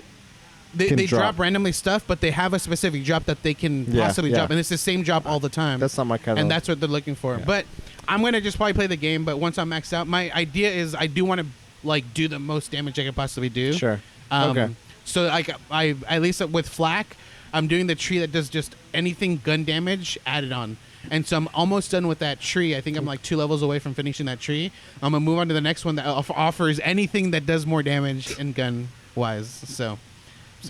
they Can drop. drop. Randomly stuff, but they have a specific drop that they can Yeah, possibly yeah. drop, and it's the same drop all the time. That's not my kind and of. that's what they're looking for. Yeah. But I'm gonna just probably play the game. But once I'm maxed out, my idea is I do want to like do the most damage I can possibly do. Sure. Okay. So like I at least with flak, I'm doing the tree that does just anything gun damage added on. And so I'm almost done with that tree. I think I'm like 2 levels away from finishing that tree. I'm gonna move on to the next one that offers anything that does more damage in gun wise. So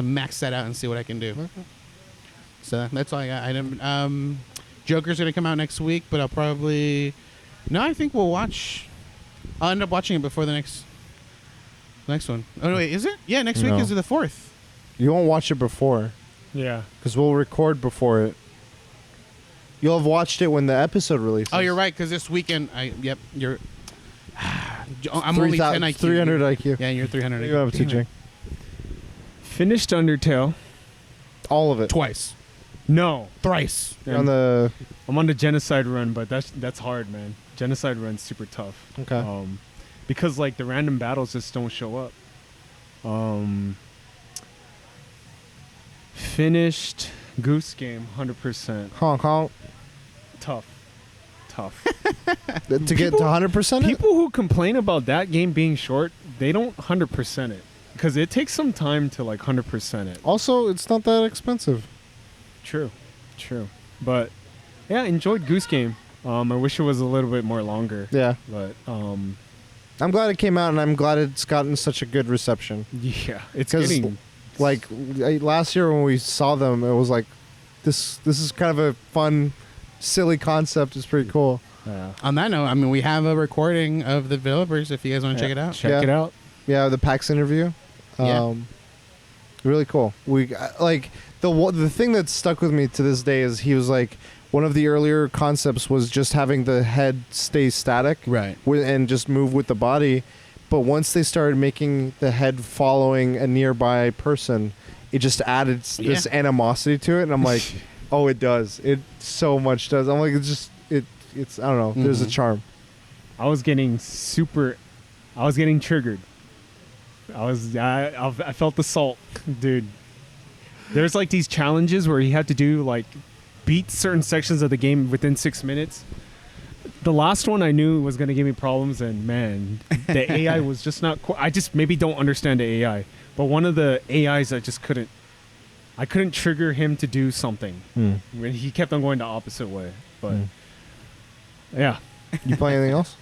max that out and see what I can do. Okay. So that's all I got. Joker's gonna come out next week, but I'll probably I think we'll watch. I'll end up watching it before the next one. Oh no, wait, is it? Yeah, next week No. is the 4th. You won't watch it before, Yeah. because we'll record before it. You'll have watched it when the episode releases. Oh, you're right, because this weekend, you're I'm only 10 IQ. 300 IQ. Yeah, you're 300 What IQ. you have to, Jake? Finished Undertale. All of it. Twice. No. Thrice. You're on the I'm on the genocide run, but that's hard, man. Genocide run's super tough. okay. Because like the random battles just don't show up. Finished Goose Game 100%. Honk honk. Tough. To get to 100%. People who complain about that game being short, they don't 100% it because it takes some time to like 100% it. Also, it's not that expensive. True. But yeah, enjoyed Goose Game. I wish it was a little bit more longer. Yeah. But I'm glad it came out, and I'm glad it's gotten such a good reception. yeah, it's 'Cause, getting like last year when we saw them, it was like this is kind of a fun, silly concept. It's pretty cool. On that note, I mean, we have a recording of the developers if you guys want to check it out. Check it out. Yeah, the PAX interview. Yeah. Really cool. We like the thing that stuck with me to this day is he was like, one of the earlier concepts was just having the head stay static, Right. and just move with the body. But once they started making the head following a nearby person, it just added this animosity to it. And I'm like, oh, it does. It so much does. I'm like, it's I don't know. There's a charm. I was getting triggered. I felt the salt, dude. There's like these challenges where you have to do like beat certain sections of the game within 6 minutes. The last one I knew was going to give me problems, and man, the AI was just not I just maybe don't understand the AI, but one of the AIs I couldn't trigger him to do something when he kept on going the opposite way. But yeah, You play anything else?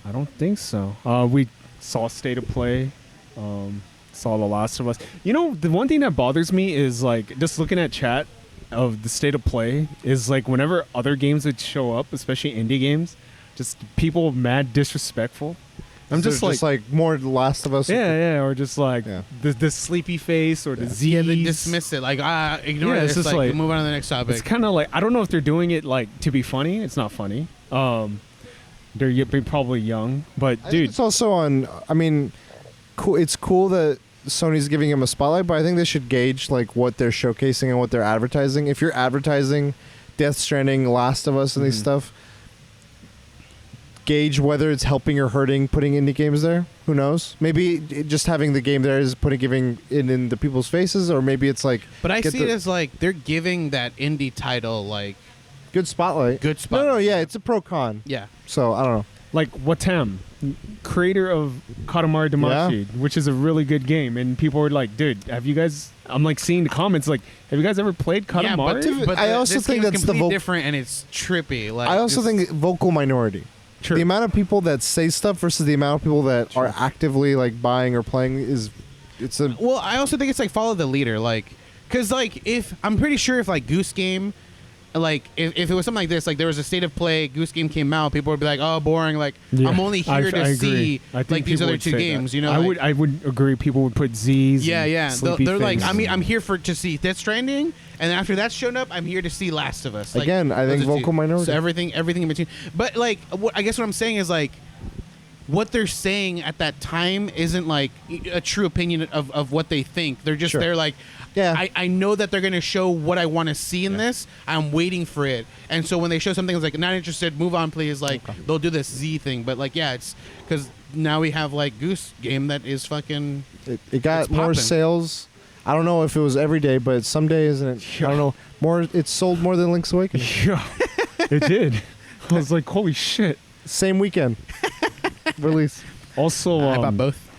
I don't think so. We saw State of Play, saw The Last of Us. You know, the one thing that bothers me is like just looking at chat of the State of Play is like whenever other games would show up, especially indie games, just people mad disrespectful. I'm So just like more Last of Us. yeah, or just like Yeah. the sleepy face or the Z. Yeah, they dismiss it. Like, ignore Yeah, it. it's It's just like, like- move on to the next topic. It's kind of like I don't know if they're doing it like to be funny. It's not funny. They're probably young, but I think dude, it's also on. I mean, cool. It's cool that Sony's giving him a spotlight, but I think they should gauge like what they're showcasing and what they're advertising. If you're advertising Death Stranding, Last of Us, and these stuff, gauge whether it's helping or hurting putting indie games there. Who knows? Maybe just having the game there is giving it in the people's faces, or maybe it's like. But I get see it as like they're giving that indie title like good spotlight. good spot. No, yeah, it's a pro con. Yeah. So I don't know. like Watam, creator of Katamari Damacy, which is a really good game, and people were like, "Dude, have you guys?" I'm like seeing the comments like, "Have you guys ever played Katamari?" Yeah, but I also this think game's that's the completely different and it's trippy. Like, I also just- think vocal minority. True. The amount of people that say stuff versus the amount of people that are actively like buying or playing it's a Well, I also think it's like follow the leader, like, cause like if I'm pretty sure if like Goose Game, like if it was something like this, like there was a State of Play, Goose Game came out, people would be like, oh, boring. Like Yeah, I'm only here I to agree. see I think like these people other would two say games. that. You know, I would agree. People would put Z's. Yeah, and yeah. sleepy They're like, face. I'm here to see Death Stranding, and then after that's shown up, I'm here to see Last of Us. Like, Again, I think those are two. vocal minority. So everything in between. But like, I guess what I'm saying is like, what they're saying at that time isn't like a true opinion of what they think. They're just Sure. they're like, Yeah. I know that they're gonna show what I want to see in this. I'm waiting for it. And so when they show something that's like not interested, move on, please. Like they'll do this Z thing. But like, yeah, it's because now we have like Goose Game that is fucking. it got It's more poppin'. sales. I don't know if it was every day, but some days and I don't know more. It sold more than Link's Awakening. Yeah, it did. I was like, holy shit. Same weekend release. Also, I bought both.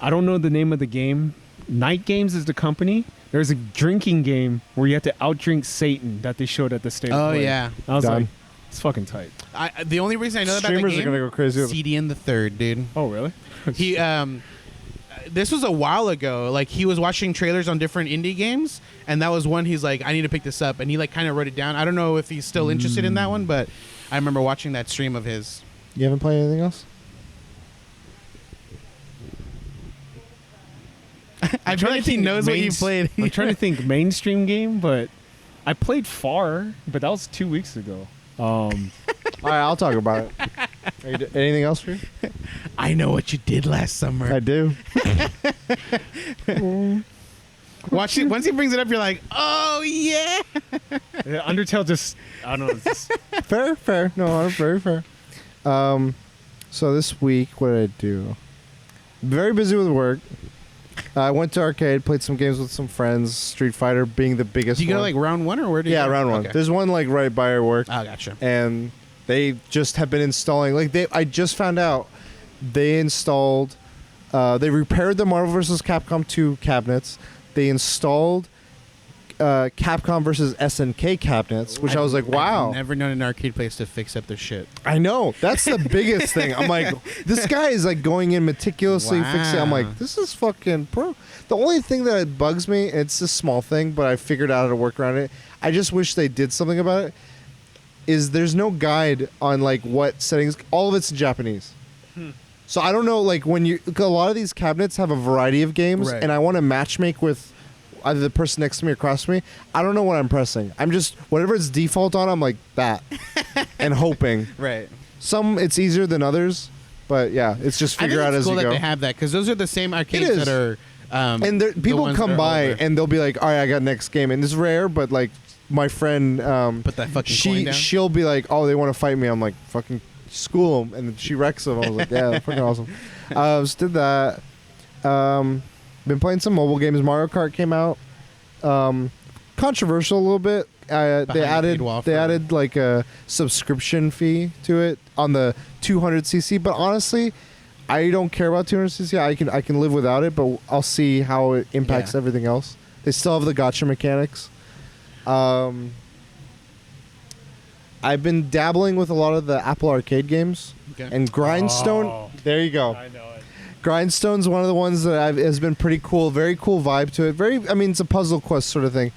I don't know the name of the game. Night Games is the company. There's a drinking game where you have to outdrink Satan that they showed at the State of Oh Play. yeah. I was Done. like, it's fucking tight. The only reason I know about that Streamers game, are gonna go crazy. With it. CDN the Third, dude. Oh, really? He this was a while ago. Like he was watching trailers on different indie games, and that was one he's like, I need to pick this up, and he like kind of wrote it down. I don't know if he's still interested in that one, but I remember watching that stream of his. You haven't played anything else? I feel like he knows what you played. I'm trying to think mainstream game, but I played Far, but that was 2 weeks ago. All right, I'll talk about it. Anything else for you? I know what you did last summer. I do. Watch it. Once he brings it up, you're like, oh yeah. Yeah, Undertale just, I don't know. It's just, Fair. No, very fair. So this week, what did I do? Very busy with work. I went to arcade, played some games with some friends. Street Fighter being the biggest. Do you go one. like round one or where do you? Yeah, go? round one. Okay. There's one like right by our work. Oh, gotcha. And they just have been installing. I just found out they installed. They repaired the Marvel vs. Capcom 2 cabinets. They installed Capcom versus SNK cabinets, which I was like, wow. I've never known an arcade place to fix up their shit. I know. That's the biggest thing. I'm like, this guy is like going in meticulously fixing. I'm like, this is fucking pro. The only thing that bugs me, it's a small thing, but I figured out how to work around it. I just wish they did something about it. Is there's no guide on like what settings. All of it's in Japanese. So I don't know, like when a lot of these cabinets have a variety of games, Right. and I want to matchmake with either the person next to me or across from me. I don't know what I'm pressing. I'm just whatever it's default on. I'm like that, and hoping. Right. Some it's easier than others, but yeah, it's just figure out as cool you that go. they have that because those are the same arcades is. that are. And the people ones that come are by older. and they'll be like, "All right, I got next game," and it's rare, but like my friend, Put that fucking coin down. she'll be like, "Oh, they want to fight me." I'm like, "Fucking school them," and then she wrecks them. I was like, "Yeah, fucking awesome." Just did that. Been playing some mobile games. Mario Kart came out. Controversial a little bit. They the added paywall they for- added like a subscription fee to it on the 200cc. But honestly, I don't care about 200cc. I can live without it. But I'll see how it impacts Yeah. everything else. They still have the gotcha mechanics. I've been dabbling with a lot of the Apple Arcade games. Okay. And Grindstone. Oh. There you go. I know it. Grindstone's one of the ones that has been pretty cool. Very cool vibe to it. It's a puzzle quest sort of thing.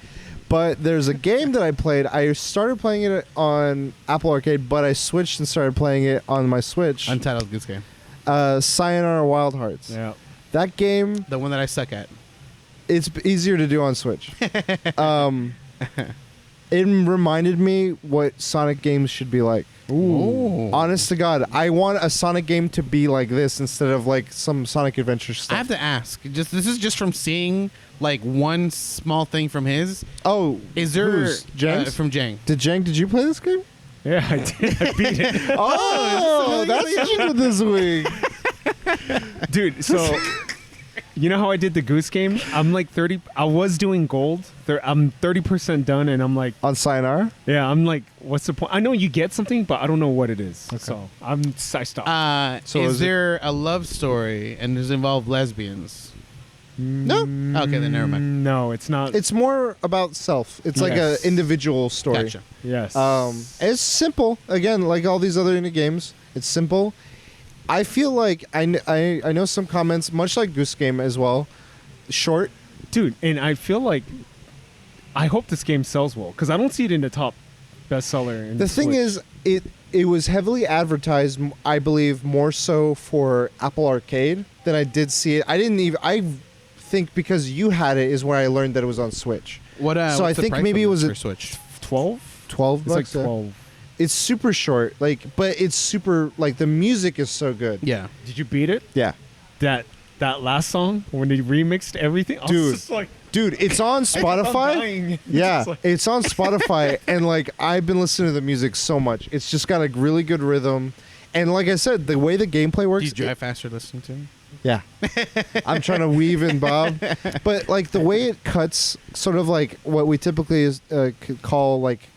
But there's a game that I played. I started playing it on Apple Arcade, but I switched and started playing it on my Switch. Untitled Goose Game. Sayonara Wild Hearts. Yeah. That game, The one that I suck at. it's easier to do on Switch. It reminded me what Sonic games should be like. Ooh. Honest to God, I want a Sonic game to be like this instead of like some Sonic Adventure stuff. I have to ask. This is just from seeing like one small thing from his. Oh, Is there who's? Jenks? from Jang? Did you play this game? Yeah, I did. I beat it. Oh, that's you this week. Dude, so you know how I did the Goose Game? I'm like 30. I was doing gold. I'm 30% done, and I'm like, On Sayonara? yeah, I'm like, what's the point? I know you get something, but I don't know what it is. So I stopped. So is is it- there a love story and does it involve lesbians? No. Okay, then never mind. No, it's not. It's more about self. It's like Yes. an individual story. Gotcha. Yes. It's simple. Again, like all these other indie games, it's simple. I feel like I know some comments, much like Goose Game as well, short. Dude, and I feel like I hope this game sells well because I don't see it in the top bestseller. In The thing Switch. is, it was heavily advertised, I believe, more so for Apple Arcade than I did see it. I think because you had it is where I learned that it was on Switch. What? So what's I the think price maybe on it was this a for Switch. 12. 12 It's like bucks. 12. It's super short, but it's super, like, the music is so good. Yeah. Did you beat it? Yeah. That last song when they remixed everything. I was Dude. just like, Dude, it's on I'm Spotify. dying. Yeah, Just like- it's on Spotify, and like I've been listening to the music so much. It's just got a really good rhythm, and like I said, the way the gameplay works. Do you drive faster listening to him? Yeah, I'm trying to weave and bob, but like the way it cuts, sort of like what we typically call like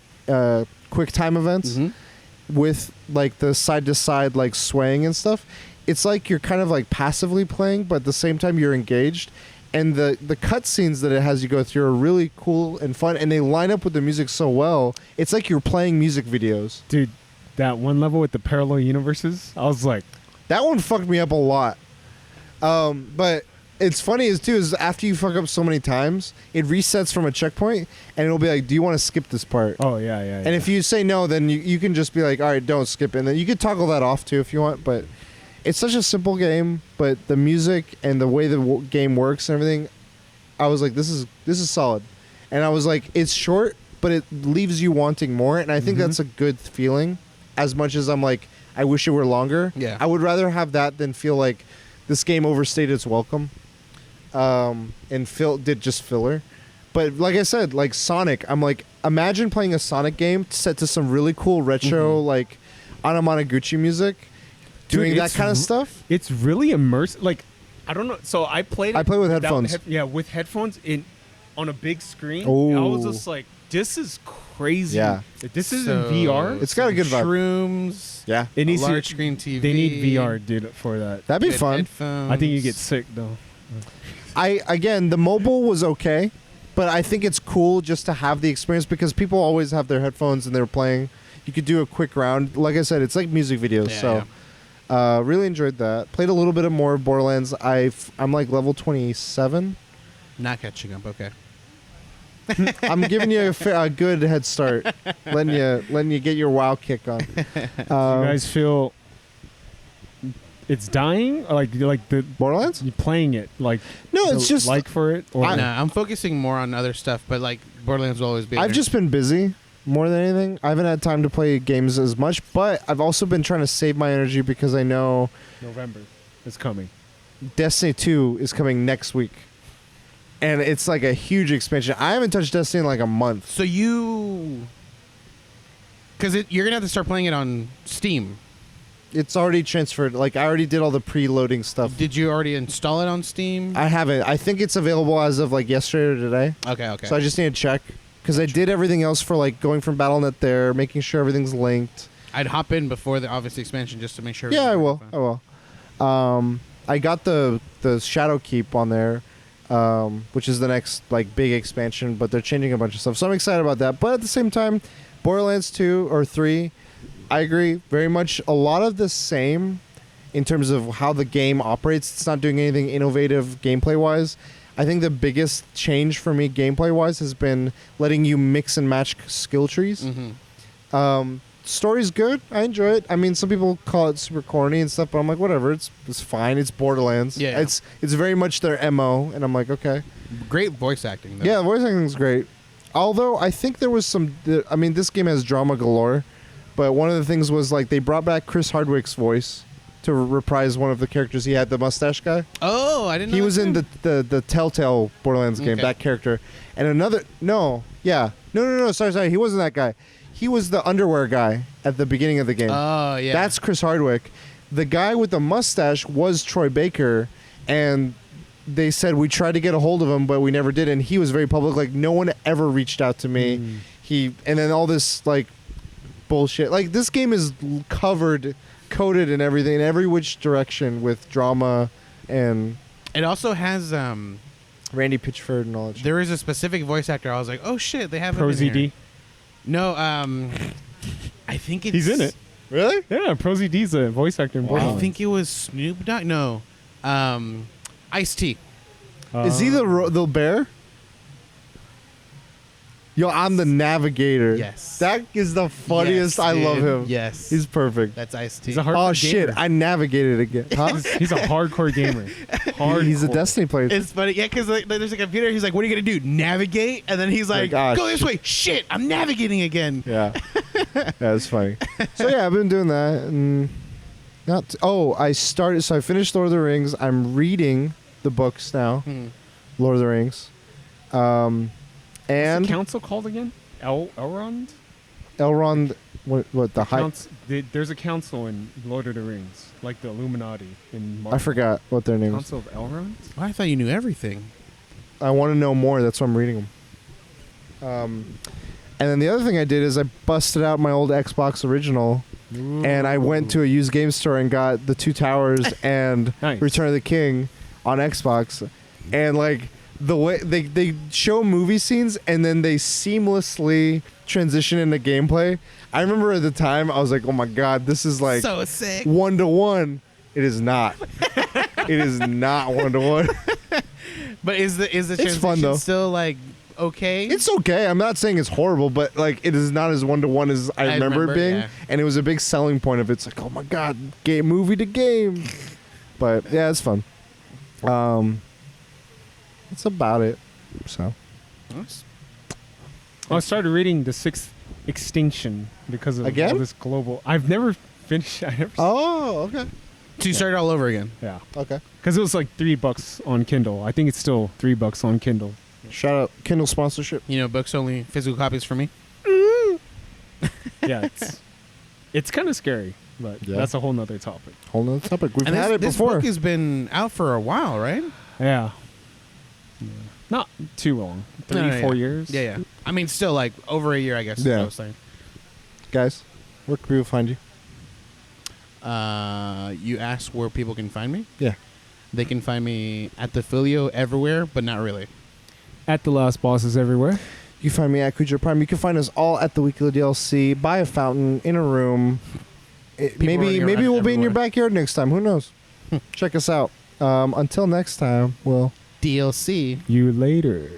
quick time events, Mm-hmm. with like the side to side like swaying and stuff. It's like you're kind of like passively playing, but at the same time you're engaged. And the cutscenes that it has you go through are really cool and fun, and they line up with the music so well. It's like you're playing music videos. dude, that one level with the parallel universes. I was like, That one fucked me up a lot. But it's funny is after you fuck up so many times, it resets from a checkpoint, and it'll be like, "Do you want to skip this part?" oh yeah. And if you say no, then you can just be like, "All right, don't skip it." And then you could toggle that off too if you want. But it's such a simple game, but the music and the way the game works and everything, I was like, this is solid. And I was like, it's short, but it leaves you wanting more, and I think that's a good feeling. As much as I'm like, I wish it were longer. Yeah. I would rather have that than feel like this game overstayed its welcome, and did just filler. But like I said, like Sonic, I'm like, imagine playing a Sonic game set to some really cool retro like Anamanaguchi music, doing Dude, that kind of stuff. It's really immersive. Like, I don't know. So I played it. I play with without headphones. With headphones on a big screen. Oh. I was just like, this is crazy. Yeah. If this is So, in VR. It's got a good vibe. Shrooms. Yeah, It A needs large to, screen TV. They need VR, dude, for that. that'd be good fun. headphones. I think you get sick though. Again, the mobile was okay, but I think it's cool just to have the experience because people always have their headphones and they're playing. You could do a quick round. Like I said, it's like music videos. Yeah, Really enjoyed that. Played a little bit of more Borderlands. I'm like level 27. Not catching up. Okay. I'm giving you a good head start, letting you get your WoW kick on. You guys feel it's dying? Or like the Borderlands? you playing it? Like No, the it's just like for it? Or No, I'm focusing more on other stuff, but like Borderlands will always be. I've there. just been busy more than anything. I haven't had time to play games as much, but I've also been trying to save my energy because I know November is coming. Destiny 2 is coming next week. And it's like a huge expansion. I haven't touched Destiny in like a month. So because you're gonna have to start playing it on Steam. It's already transferred. Like I already did all the preloading stuff. Did you already install it on Steam? I haven't. I think it's available as of like yesterday or today. Okay. So I just need to check because I did everything else for like going from BattleNet there, making sure everything's linked. I'd hop in before the obviously expansion just to make sure. Yeah, I everything's will. fine. I will. I got the Shadow Keep on there, which is the next like big expansion, but they're changing a bunch of stuff. So I'm excited about that. But at the same time, Borderlands 2 or 3, I agree very much. A lot of the same in terms of how the game operates. It's not doing anything innovative gameplay wise. I think the biggest change for me gameplay wise has been letting you mix and match skill trees. Mhm. Story's good. I enjoy it. I mean, some people call it super corny and stuff, but I'm like, whatever. It's fine. It's Borderlands. Yeah. It's very much their MO, and I'm like, okay. Great voice acting, though. Yeah, the voice acting's great. Although I think there was some. I mean, this game has drama galore, but one of the things was like they brought back Chris Hardwick's voice to reprise one of the characters. He had the mustache guy. Oh, I didn't know. He that was in too. the Telltale Borderlands game. Okay. That character, and another. No, sorry. He wasn't that guy. He was the underwear guy at the beginning of the game. Oh, yeah. That's Chris Hardwick. The guy with the mustache was Troy Baker, and they said we tried to get a hold of him, but we never did. And he was very public, like no one ever reached out to me. And then all this like bullshit. Like this game is coated in everything, in every which direction with drama and It also has Randy Pitchford and all that shit. there is a specific voice actor. I was like, oh shit, they have him Pro in here. ZD. No, I think it's. He's in it. Really? Yeah, Pro ZD's a voice actor in Wow. Borderlands. I think it was Snoop Dogg. No, Ice-T. Is he the bear? Yo, I'm the navigator. Yes. That is the funniest. Yes, I love dude. him. Yes. He's perfect. That's Ice-T. He's a hardcore Oh shit! gamer. I navigated again. Huh? He's a hardcore gamer. He's a Hardcore. Destiny player. It's funny, yeah, because like, there's a computer. He's like, "What are you gonna do? Navigate?" And then he's like, Like, ah, "Go this way." Shit, I'm navigating again. Yeah. Yeah, it's funny. So yeah, I've been doing that. And I started. So I finished Lord of the Rings. I'm reading the books now. Lord of the Rings. What's And the council called again? Elrond? Elrond. What the high? There's a council in Lord of the Rings, like the Illuminati in Marvel. I forgot what their name is. Council of Elrond? Oh, I thought you knew everything. I want to know more. That's why I'm reading them. And then the other thing I did is I busted out my old Xbox original, and I went to a used game store and got the Two Towers and Nice. Return of the King on Xbox. And like the way they show movie scenes and then they seamlessly transition into gameplay. I remember at the time I was like, oh my god, this is like So sick. 1-to-1. It is not. It is not 1-to-1. But is the transition fun, though. still like okay? It's okay. I'm not saying it's horrible, but like it is not as 1-to-1 as I remember it being. yeah. And it was a big selling point of it's like, oh my god, movie to game. But yeah, it's fun. That's about it. So Nice. I started reading The Sixth Extinction because of Again? all this global. I've never finished. I never. Oh, okay. So you started all over again. Yeah, Okay. because it was like $3 on Kindle. I think it's still $3 on Kindle. Shout out Kindle sponsorship. You know, books only, physical copies for me. Yeah, it's kind of scary, but Yeah. that's a whole nother topic. Whole nother topic. We've And had it this before. book has been out for a while, right? Yeah. Not too long. 3, No, no, 4 yeah. years. Yeah, yeah. I mean, still like over a year, I guess. Is Yeah. what I was saying. Guys, where can people find you? You asked where people can find me. Yeah. They can find me at the Filio everywhere, but not really. At the Last Bosses everywhere. You can find me at Kuja Prime. You can find us all at the Weekly DLC, by a fountain, in a room. Maybe running around we'll be in your everywhere. backyard next time. Who knows? Check us out. Until next time, we'll DLC. You later.